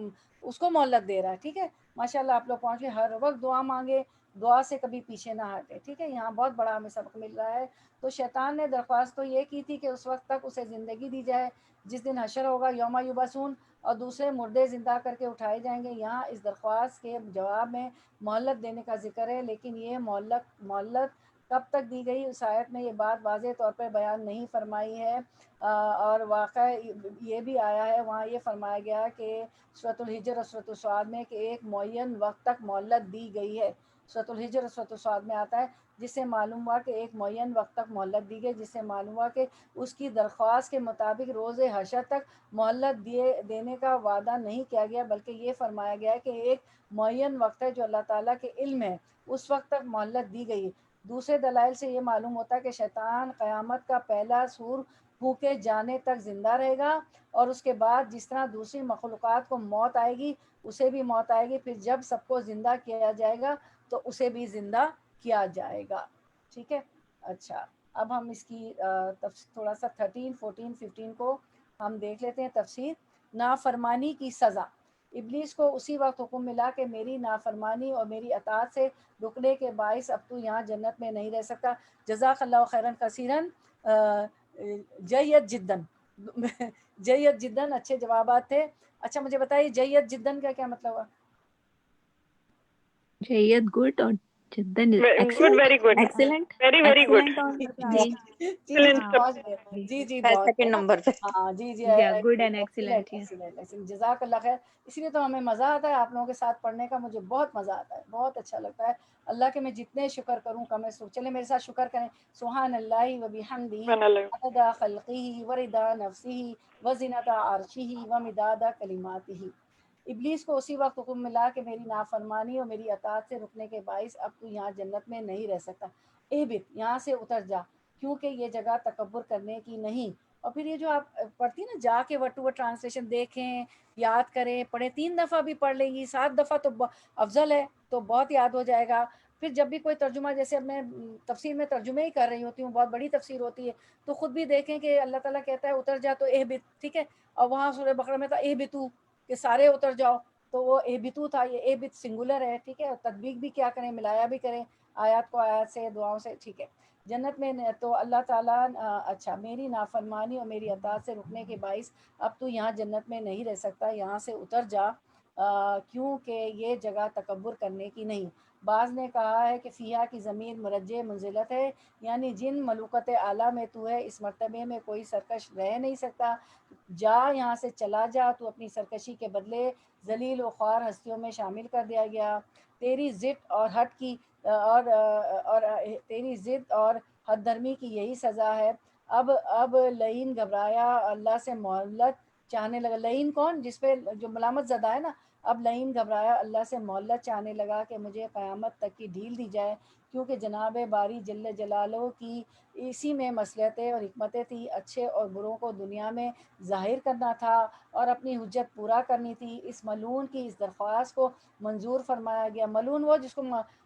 A: اس کو مہلت دے رہا ہے, ٹھیک ہے, ماشاء اللہ آپ لوگ پہنچ گئے. ہر وقت دعا مانگے, دعا سے کبھی پیچھے نہ ہٹے, ٹھیک ہے. یہاں بہت بڑا ہمیں سبق مل رہا ہے. تو شیطان نے درخواست تو یہ کی تھی کہ اس وقت تک اسے زندگی دی جائے جس دن حشر ہوگا, یوم یبعثون, اور دوسرے مردے زندہ کر کے اٹھائے جائیں گے. یہاں اس درخواست کے جواب میں مہلت دینے کا ذکر ہے, لیکن یہ مہلت کب تک دی گئی, اس آیت میں یہ بات واضح طور پر بیان نہیں فرمائی ہے. اور واقع یہ بھی آیا ہے, وہاں یہ فرمایا گیا کہ سورۃ الحجر اور سورۃ الصاد میں کہ ایک معین وقت تک مہلت دی گئی ہے. سورۃ الحجر اور سورۃ الصاد میں آتا ہے, جس سے معلوم ہوا کہ ایک معین وقت تک مہلت دی گئی, جس سے معلوم ہوا کہ اس کی درخواست کے مطابق روز حشر تک مہلت دینے کا وعدہ نہیں کیا گیا, بلکہ یہ فرمایا گیا ہے کہ ایک معین وقت ہے جو اللہ تعالیٰ کے علم ہے, اس وقت تک مہلت دی گئی. دوسرے دلائل سے یہ معلوم ہوتا ہے کہ شیطان قیامت کا پہلا سور پھونکے جانے تک زندہ رہے گا, اور اس کے بعد جس طرح دوسری مخلوقات کو موت آئے گی, اسے بھی موت آئے گی. پھر جب سب کو زندہ کیا جائے گا تو اسے بھی زندہ کیا جائے گا, ٹھیک ہے. اچھا, اب ہم اس کی تھوڑا سا 13, 14, 15 کو ہم دیکھ لیتے ہیں تفسیر. نافرمانی کی سزا. ابلیس کو اسی وقت حکم ملا کہ میری نافرمانی اور میری اطاعت سے رکنے کے باعث اب تو یہاں جنت میں نہیں رہ سکتا. جزاک اللہ خیرن کثیرن. جید جدن. جید جدن، اچھے جوابات تھے. اچھا مجھے بتائیے جید جدن کا کیا مطلب ہوا؟
C: جید گڈ اور جدن
B: good, very good,
C: excellent.
B: Very very good.
C: Excellent اور
A: جی جی پہنچ گئے. جی جی بہت
D: سیکنڈ نمبر پہ.
A: ہاں جی جی
C: good and
A: excellent
C: excellent.
A: Excellent. جزاک اللہ خیر. اسی لیے تو ہمیں مزہ آتا ہے آپ لوگوں کے ساتھ پڑھنے کا. مجھے بہت مزہ آتا ہے، بہت اچھا لگتا ہے. اللہ کے میں جتنے شکر کروں کم ہے. چلے میرے ساتھ شکر کریں. سبحان اللہ و بحمدہ عدد خلقہ ورضا نفسہ وزنۃ عرشہ ومداد کلماتہ. ابلیس کو اسی وقت حکم ملا کہ میری نافرمانی اور میری اطاعت سے رکنے کے باعث اب تو یہاں جنت میں نہیں رہ سکتا. اہبط، یہاں سے اتر جا، کیونکہ یہ جگہ تکبر کرنے کی نہیں. اور پھر یہ جو آپ پڑھتی ہیں نا، جا کے ورڈ ٹو ورڈ ٹرانسلیشن دیکھیں، یاد کریں، پڑھیں. 3 دفعہ بھی پڑھ لیں گی، 7 دفعہ تو افضل ہے، تو بہت یاد ہو جائے گا. پھر جب بھی کوئی ترجمہ، جیسے اب میں تفسیر میں ترجمے ہی کر رہی ہوتی ہوں، بہت بڑی تفسیر ہوتی ہے، تو خود بھی دیکھیں کہ اللہ تعالیٰ کہتا ہے اتر جا تو اہبط، ٹھیک ہے. اور وہاں سورہ بقرہ میں تھا اہبطو، کہ سارے اتر جاؤ، تو وہ اہبطو تھا. یہ اہبط سنگولر ہے، ٹھیک ہے. تطبیق بھی کیا کریں، ملایا بھی کریں آیات کو آیات سے، دعاؤں سے، ٹھیک ہے. جنت میں تو اللہ تعالیٰ اچھا میری نافرمانی اور میری اطاعت سے رکنے کے باعث اب تو یہاں جنت میں نہیں رہ سکتا، یہاں سے اتر جا، کیونکہ یہ جگہ تکبر کرنے کی نہیں. بعض نے کہا ہے کہ فیہا کی ضمیر مرجع منزلت ہے، یعنی جن ملوکت اعلیٰ میں تو ہے اس مرتبے میں کوئی سرکش رہ نہیں سکتا. جا، یہاں سے چلا جا، تو اپنی سرکشی کے بدلے ذلیل و خوار ہستیوں میں شامل کر دیا گیا. تیری ضد اور ہٹ کی اور تیری ضد اور حد درمی کی یہی سزا ہے. اب لعین گھبرایا، اللہ سے مہلت چاہنے لگا. لعین کون؟ جس پہ جو ملامت زدہ ہے نا. اب لعین گھبرایا، اللہ سے مہلت چاہنے لگا کہ مجھے قیامت تک کی ڈھیل دی جائے، کیونکہ جناب باری جل جلالہ کی اسی میں مصلحتیں اور حکمتیں تھی. اچھے اور بروں کو دنیا میں ظاہر کرنا تھا اور اپنی حجت پورا کرنی تھی. اس ملعون کی اس درخواست کو منظور فرمایا گیا. ملعون وہ جس کو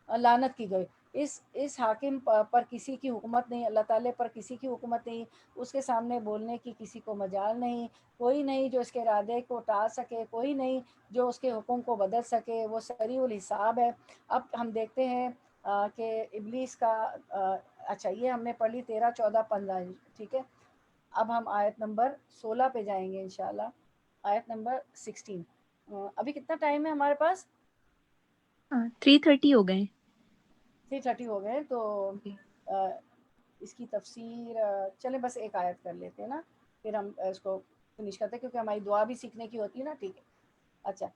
A: لعنت کی گئی. اس حاکم پر کسی کی حکومت نہیں، اللہ تعالیٰ پر کسی کی حکومت نہیں، اس کے سامنے بولنے کی کسی کو مجال نہیں. کوئی نہیں جو اس کے ارادے کو ٹال سکے، کوئی نہیں جو اس کے حکم کو بدل سکے. وہ سریع الحساب ہے. اب ہم دیکھتے ہیں کہ ابلیس کا اچھا یہ ہم نے پڑھ لی 13، 14، 15، ٹھیک ہے. اب ہم آیت نمبر 16 پہ جائیں گے انشاءاللہ. آیت نمبر 16. ابھی کتنا ٹائم ہے ہمارے پاس؟
C: 3:30 ہو گئے.
A: 3:30 ہو گئے. تو اس کی تفسیر چلیں بس ایک آیت کر لیتے ہیں نا، پھر ہم اس کو فنش کرتے ہیں، کیونکہ ہماری دعا بھی سیکھنے کی ہوتی ہے نا. ٹھیک ہے. اچھا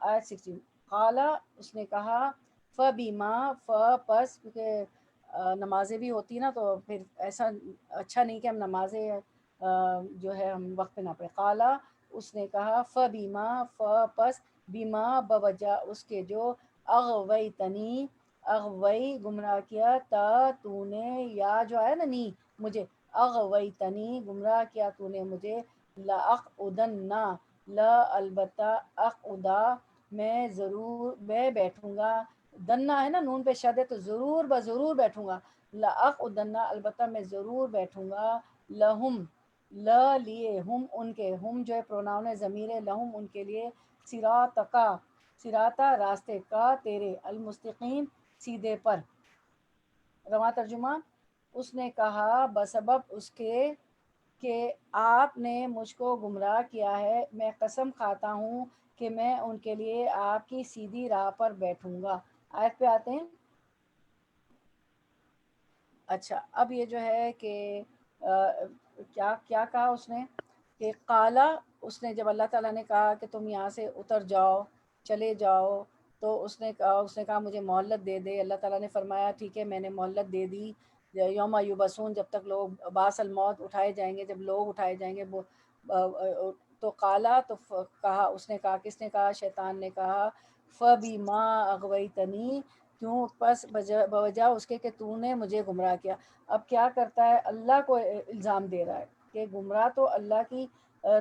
A: آیت 16. قالا، اس نے کہا، فبیما، پس، کیونکہ نمازیں بھی ہوتی ہیں نا، تو پھر ایسا اچھا نہیں کہ ہم نمازیں جو ہے ہم وقت پہ نہ پڑھیں. قالا، اس نے کہا، فبیما، پس، بیما، بوجہ اس کے جو، اغویتنی، اغوی گمراہ کیا، تو نے، یا جو ہے نا نی، مجھے، اغویتنی گمراہ کیا تو نے مجھے، لأقعدن، لا البتہ، اقعدا میں ضرور، میں بیٹھوں گا. دنا ہے نا، نون پہ شد ہے تو ضرور بضرور بیٹھوں گا. لأقعدن، البتہ میں ضرور بیٹھوں گا. لہم، لیے، ہم ان کے، ہم جو ہے پروناؤن ضمیر ہے، لہم ان کے لیے، صراطکا، صراطا راستے کا تیرے، المستقیم سیدھے پر. رواں ترجمہ. اس نے کہا بسبب اس کے کہ آپ نے مجھ کو گمراہ کیا ہے، میں قسم کھاتا ہوں کہ میں ان کے لیے آپ کی سیدھی راہ پر بیٹھوں گا. آیت پہ آتے ہیں. اچھا اب یہ جو ہے کہ کیا کہا اس نے کہ قالا، اس نے جب اللہ تعالیٰ نے کہا کہ تم یہاں سے اتر جاؤ، چلے جاؤ، تو اس نے کہا مجھے مہلت دے دے. اللہ تعالیٰ نے فرمایا ٹھیک ہے میں نے مہلت دے دی. یوم یبعثون، جب تک لوگ باس الموت اٹھائے جائیں گے، جب لوگ اٹھائے جائیں گے وہ تو قالا، تو کہا، اس نے کہا، کس نے کہا؟ شیطان نے کہا، فبیما اغویتنی، کیوں؟ پس بوجہ اس کے کہ تو نے مجھے گمراہ کیا. اب کیا کرتا ہے؟ اللہ کو الزام دے رہا ہے کہ گمراہ تو اللہ کی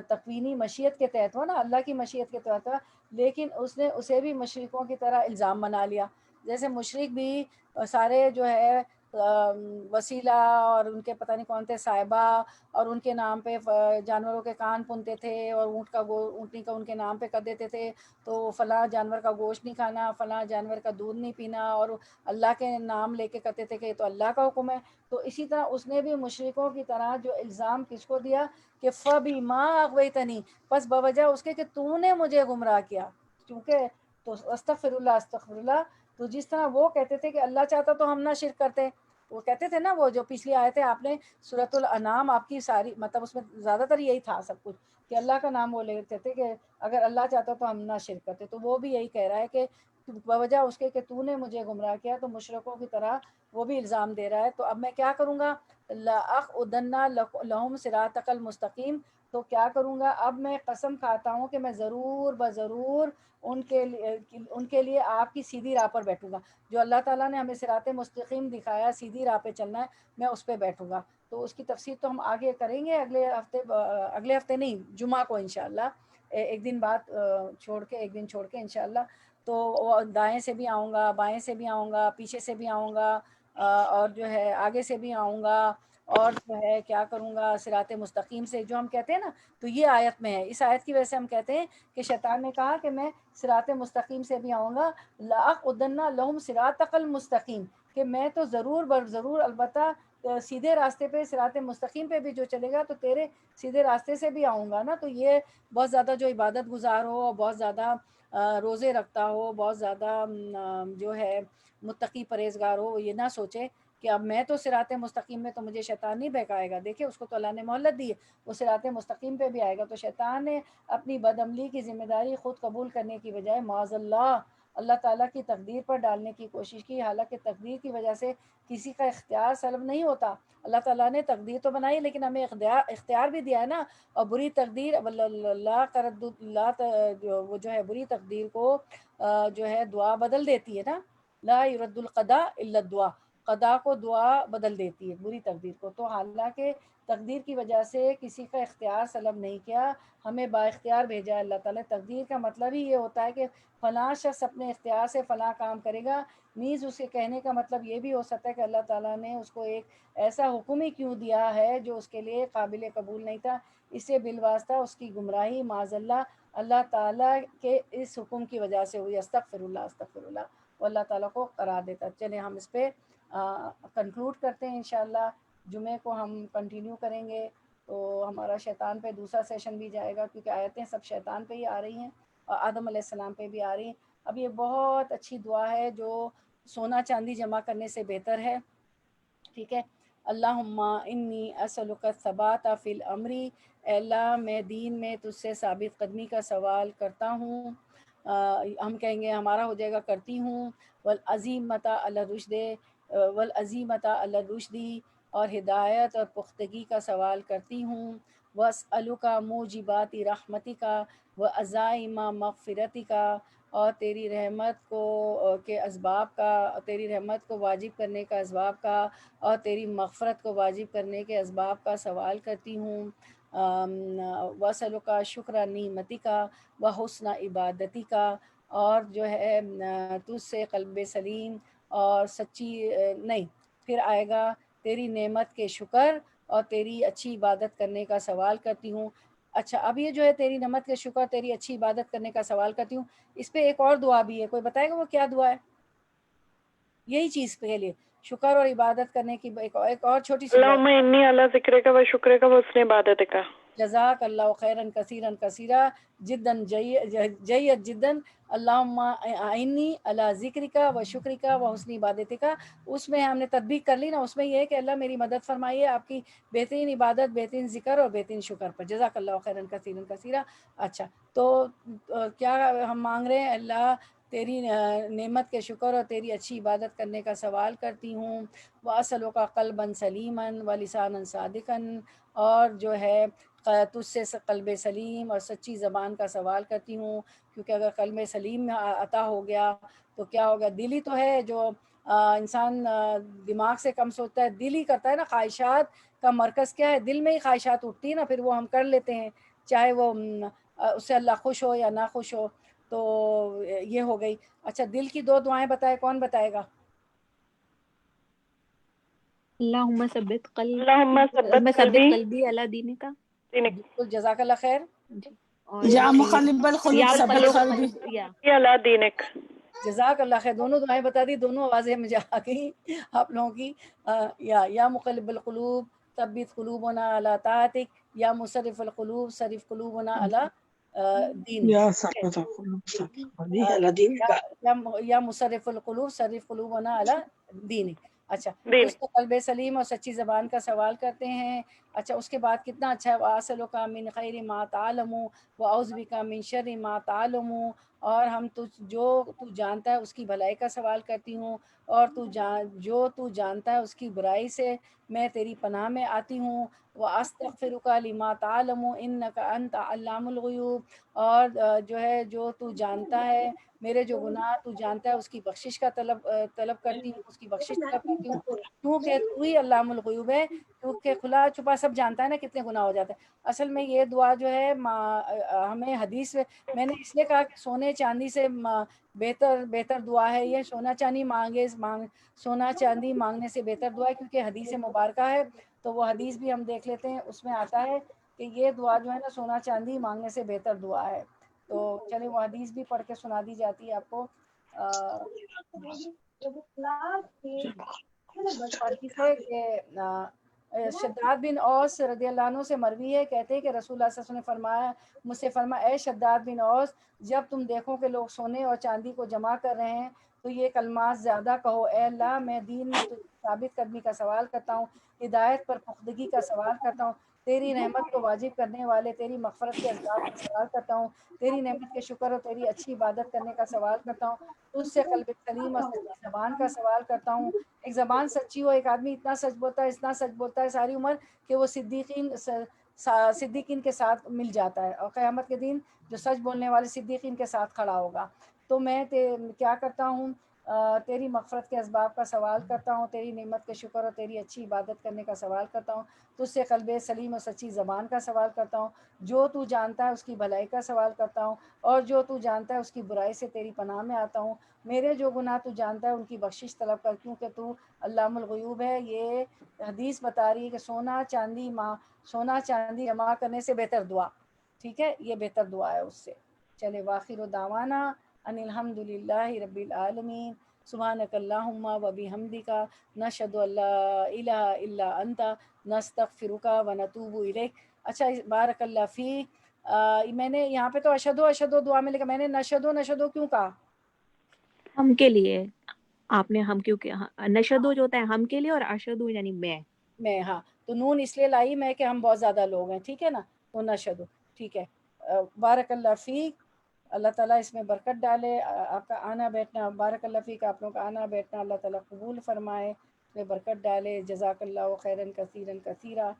A: تکوینی مشیت کے تحت ہو نا، اللہ کی مشیت کے تحت ہو، لیکن اس نے اسے بھی مشرکوں کی طرح الزام بنا لیا. جیسے مشرک بھی سارے جو ہے وسیلہ اور ان کے پتہ نہیں کون تھے صاحبہ، اور ان کے نام پہ جانوروں کے کان پنتے تھے، اور اونٹنی کا ان کے نام پہ کر دیتے تھے، تو فلاں جانور کا گوشت نہیں کھانا، فلاں جانور کا دودھ نہیں پینا، اور اللہ کے نام لے کے کرتے تھے کہ یہ تو اللہ کا حکم ہے. تو اسی طرح اس نے بھی مشرکوں کی طرح جو الزام کس کو دیا کہ فَبِمَا أَغْوَيْتَنِي، پس بوجہ اس کے کہ تو نے مجھے گمراہ کیا. کیونکہ تو استغفر اللہ استغفر اللہ، تو جس طرح وہ کہتے تھے کہ اللہ چاہتا تو ہم نہ شرک کرتے، وہ کہتے تھے نا، وہ جو پچھلی آیتیں آپ نے سورۃ الانعام آپ کی ساری، مطلب اس میں زیادہ تر یہی تھا سب کچھ کہ اللہ کا نام وہ لیتے تھے کہ اگر اللہ چاہتا تو ہم نہ شرک کرتے. تو وہ بھی یہی کہہ رہا ہے کہ بوجہ اس کے کہ تو نے مجھے گمراہ کیا، تو مشرکوں کی طرح وہ بھی الزام دے رہا ہے. تو اب میں کیا کروں گا، لَأَقْعُدَنَّ لَهُمْ صِرَاطَكَ الْمُسْتَقِيمَ، تو کیا کروں گا، اب میں قسم کھاتا ہوں کہ میں ضرور بضرور ان کے لیے آپ کی سیدھی راہ پر بیٹھوں گا. جو اللہ تعالیٰ نے ہمیں صراط مستقیم دکھایا، سیدھی راہ پہ چلنا ہے، میں اس پہ بیٹھوں گا. تو اس کی تفصیل تو ہم آگے کریں گے اگلے ہفتے نہیں، جمعہ کو انشاءاللہ، ایک دن بعد چھوڑ کے، ایک دن چھوڑ کے انشاءاللہ. تو دائیں سے بھی آؤں گا، بائیں سے بھی آؤں گا، پیچھے سے بھی آؤں گا، اور جو ہے آگے سے بھی آؤں گا، اور جو ہے کیا کروں گا، صراط مستقیم سے جو ہم کہتے ہیں نا، تو یہ آیت میں ہے. اس آیت کی وجہ سے ہم کہتے ہیں کہ شیطان نے کہا کہ میں صراط مستقیم سے بھی آؤں گا، لَأَقْعُدَنَّ لَهُمْ صِرَاطَكَ الْمُسْتَقِيمَ، کہ میں تو ضرور البتہ سیدھے راستے پہ، صراط مستقیم پہ بھی جو چلے گا تو تیرے سیدھے راستے سے بھی آؤں گا نا. تو یہ بہت زیادہ جو عبادت گزار ہو، اور بہت زیادہ روزے رکھتا ہو، بہت زیادہ جو ہے متقی پرہیزگار ہو، وہ یہ نہ سوچے کہ اب میں تو صراط مستقیم میں تو مجھے شیطان نہیں بہکائے گا. دیکھیں اس کو تو اللہ نے مہلت دی ہے، وہ صراط مستقیم پہ بھی آئے گا. تو شیطان نے اپنی بدعملی کی ذمہ داری خود قبول کرنے کی بجائے معاذ اللہ تعالیٰ کی تقدیر پر ڈالنے کی کوشش کی. حالانکہ تقدیر کی وجہ سے کسی کا اختیار سلب نہیں ہوتا. اللہ تعالیٰ نے تقدیر تو بنائی، لیکن ہمیں اختیار بھی دیا ہے نا. اور بری تقدیر وہ جو ہے بری تقدیر کو جو ہے دعا بدل دیتی ہے نا، لا يرد القضاء الا الدعاء، قضا کو دعا بدل دیتی ہے بری تقدیر کو. تو حالانکہ تقدیر کی وجہ سے کسی کا اختیار سلب نہیں کیا، ہمیں با اختیار بھیجا ہے اللہ تعالیٰ. تقدیر کا مطلب ہی یہ ہوتا ہے کہ فلاں شخص اپنے اختیار سے فلاں کام کرے گا. نیز اس کے کہنے کا مطلب یہ بھی ہو سکتا ہے کہ اللہ تعالیٰ نے اس کو ایک ایسا حکم ہی کیوں دیا ہے جو اس کے لیے قابل قبول نہیں تھا، اس سے بالواسطہ اس کی گمراہی معاذ اللہ تعالیٰ کے اس حکم کی وجہ سے ہوئی. استغفر اللہ استغفر اللہ، وہ اللہ تعالیٰ کو قرار دیتا. چلیں ہم اس پہ کنکلوڈ کرتے ہیں انشاءاللہ. جمعے کو ہم کنٹینیو کریں گے، تو ہمارا شیطان پہ دوسرا سیشن بھی جائے گا، کیونکہ آیتیں سب شیطان پہ ہی آ رہی ہیں اور آدم علیہ السلام پہ بھی آ رہی ہیں. اب یہ بہت اچھی دعا ہے جو سونا چاندی جمع کرنے سے بہتر ہے. ٹھیک ہے، اللہم انی اسألک الثبات فی الامر، اے اللہ میں دین میں تجھ سے ثابت قدمی کا سوال کرتا ہوں. ہم کہیں گے ہمارا ہو جائے گا کرتی ہوں. والعزیمۃ علی الرشد، والعزیمۃ علی الرشد، اور ہدایت اور پختگی کا سوال کرتی ہوں. واسألک موجبات رحمتک وعزائم مغفرتک، اور تیری رحمت کو کے اسباب کا، تیری رحمت کو واجب کرنے کا اسباب کا، اور تیری مغفرت کو واجب کرنے کے اسباب کا سوال کرتی ہوں. واسألک شکر نعمتک وحسن عبادتک، اور جو ہے تجھ سے قلب سلیم اور سچی نہیں، پھر آئے گا تیری نعمت کے شکر اور تیری اچھی عبادت کرنے کا سوال کرتی ہوں. اچھا، اب یہ جو ہے تیری نعمت کے شکر، تیری اچھی عبادت کرنے کا سوال کرتی ہوں، اس پہ ایک اور دعا بھی ہے. کوئی بتائے گا وہ کیا دعا ہے؟ یہی چیز کے لیے شکر اور عبادت کرنے کی ایک اور چھوٹی سی دعا.
B: اللہم انی علی ذکرک و شکرک و حسن عبادتک.
A: جزاک اللہ خیرن کثیرن کثیرا جدن جید جدن. اللہم اعنی علی ذکرک و شکرک و حسن عبادتک. اس میں ہم نے تطبیق کر لی نا، اس میں یہ ہے کہ اللہ میری مدد فرمائیے آپ کی بہترین عبادت، بہترین ذکر اور بہترین شکر پر. جزاک اللہ خیرن کثیرن کثیرا. اچھا، تو کیا ہم مانگ رہے ہیں؟ اللہ تیری نعمت کے شکر اور تیری اچھی عبادت کرنے کا سوال کرتی ہوں. واسألک قلبا سلیما ولسانا صادقا، اور جو ہے تجھ سے قلب سلیم اور سچی زبان کا سوال کرتی ہوں. کیونکہ اگر قلب سلیم عطا ہو گیا تو کیا ہو گیا؟ دل ہی تو ہے جو انسان دماغ سے کم سوچتا ہے، دل ہی کرتا ہے نا. خواہشات کا مرکز کیا ہے؟ دل میں ہی خواہشات اٹھتی ہیں نا، پھر وہ ہم کر لیتے ہیں، چاہے وہ اس سے اللہ خوش ہو یا نہ خوش ہو. تو یہ ہو گئی. اچھا، دل کی دو دعائیں بتائے، کون بتائے گا؟
C: اللہم ثبت قلبی
B: اللہم ثبت قلبی
C: قلبی علی دینک.
A: بالکل جزاک اللہ خیر.
C: جی. اور
D: یا مقلب القلوب
C: یا
D: ثبت
C: مقلب
D: قلبی.
C: قلب یا
B: علی دینک.
A: جزاک اللہ خیر. دونوں دعائیں بتا دی, دونوں آوازیں مجھے آ گئی آپ لوگوں کی. یا مقلب القلوب ثبت قلوبنا علی طاعتک, یا مصرف القلوب صرف قلوبنا علی دینک.
D: یا ثبت القلوب ثبت قلبی علی دینک.
A: یا مصرف القلوب صرف قلوبنا علی دینک. اچھا,
B: دین.
A: اس کو قلب سلیم اور سچی زبان کا سوال کرتے ہیں. اچھا, اس کے بعد کتنا اچھا ہے, وَأَسْأَلُكَ مِنْ خَيْرِ مَا تَعْلَمُ وَأَعُوذُ بِكَ مِنْ شَرِّ مَا تَعْلَمُ. اور ہم جو تو جانتا ہے اس کی بھلائی کا سوال کرتی ہوں, اور جو تو جانتا ہے اس کی برائی سے میں تیری پناہ میں آتی ہوں. وَأَسْتَغْفِرُكَ لِمَا تَعْلَمُ إِنَّكَ أَنْتَ عَلَّامُ الْغُيُوبِ. اور جو ہے جو تو جانتا ہے, میرے جو گناہ تو جانتا ہے اس کی بخشش کا طلب کرتی ہوں, اس کی بخشش طلب کرتی ہوں, کیونکہ تو ہی علام الغیوب ہے, کیونکہ کھلا چھپا سب جانتا ہے نا کتنے گناہ ہو جاتے ہیں. اصل میں یہ دعا جو ہے ہمیں حدیث میں نے اس لیے کہا کہ سونے چاندی سے بہتر دعا ہے یہ. سونا چاندی مانگنے سے بہتر دعا ہے, کیونکہ حدیث مبارکہ ہے. تو وہ حدیث بھی ہم دیکھ لیتے ہیں, اس میں آتا ہے کہ یہ دعا جو ہے نا سونا چاندی مانگنے سے بہتر دعا ہے. تو چلے وہ حدیث بھی پڑھ کے سنا دی جاتی ہے آپ کو. اور کسے کہ شداد بن اوس رضی اللہ عنہ سے مروی ہے, کہتے ہیں کہ رسول اللہ صلی اللہ علیہ وسلم نے فرمایا, مجھ سے فرمایا, اے شداد بن اوس, جب تم دیکھو کہ لوگ سونے اور چاندی کو جمع کر رہے ہیں تو یہ کلمات زیادہ کہو, اے اللہ میں دین میں تجھے ثابت قدمی کا سوال کرتا ہوں, ہدایت پر پختگی کا سوال کرتا ہوں, تیری نعمت کو واجب کرنے والے تیری مغفرت کے اسباب کا سوال کرتا ہوں, تیری نعمت کے شکر اور تیری اچھی عبادت کرنے کا سوال کرتا ہوں, تجھ سے قلب سلیم اور سچی زبان کا سوال کرتا ہوں. ایک زبان سچی ہو, ایک آدمی اتنا سچ بولتا ہے ساری عمر کہ وہ صدیقین کے ساتھ مل جاتا ہے, اور قیامت کے دن جو سچ بولنے والے صدیقین کے ساتھ کھڑا ہوگا. تو میں کیا کرتا ہوں, تیری مغفرت کے اسباب کا سوال کرتا ہوں, تیری نعمت کے شکر اور تیری اچھی عبادت کرنے کا سوال کرتا ہوں, تجھ سے قلب سلیم اور سچی زبان کا سوال کرتا ہوں, جو تو جانتا ہے اس کی بھلائی کا سوال کرتا ہوں, اور جو تو جانتا ہے اس کی برائی سے تیری پناہ میں آتا ہوں. میرے جو گناہ تو جانتا ہے ان کی بخشش طلب کر, کیونکہ تو علام الغیوب ہے. یہ حدیث بتا رہی ہے کہ سونا چاندی جمع کرنے سے بہتر دعا, ٹھیک ہے, یہ بہتر دعا ہے اس سے. چلے, واخر دعوانا ان الحمد للہ رب العالمین. سبحانک اللہم و بحمدک نشہد ان لا الہ الا انت نستغفرک و نتوب الیک. اچھا, بارک اللہ فیک. میں نے یہاں پہ تو اشہدو دعا میں لکھا, میں نے نشہدو کیوں کہا؟
C: ہم کے لیے. آپ نے ہم کیوں کیا, نشدو جو ہوتا ہے ہم کے لیے, اور اشدو یعنی میں.
A: ہاں, تو نون اس لیے لائی میں کہ ہم بہت زیادہ لوگ ہیں, ٹھیک ہے نا, تو نشہدو, ٹھیک ہے. بارک اللہ فیک, اللہ تعالیٰ اس میں برکت ڈالے. آپ کا آنا بیٹھنا, بارک اللہ فیک, آپ لوگوں کا آنا بیٹھنا اللہ تعالیٰ قبول فرمائے, اس میں برکت ڈالے. جزاک اللہ خیراً کثیراً کثیرا.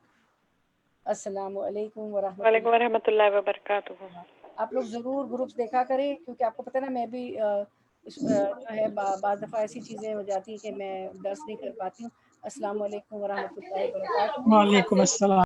A: السلام علیکم ورحمۃ اللہ.
B: وعلیکم ورحمۃ اللہ وبرکاتہ.
A: آپ لوگ ضرور گروپس دیکھا کریں, کیونکہ آپ کو پتہ ہے نا, میں بھی جو ہے بعض دفعہ ایسی چیزیں ہو جاتی ہیں کہ میں درس نہیں کر پاتی ہوں. السلام علیکم ورحمۃ اللہ وبرکاتہ.
D: وعلیکم السلام.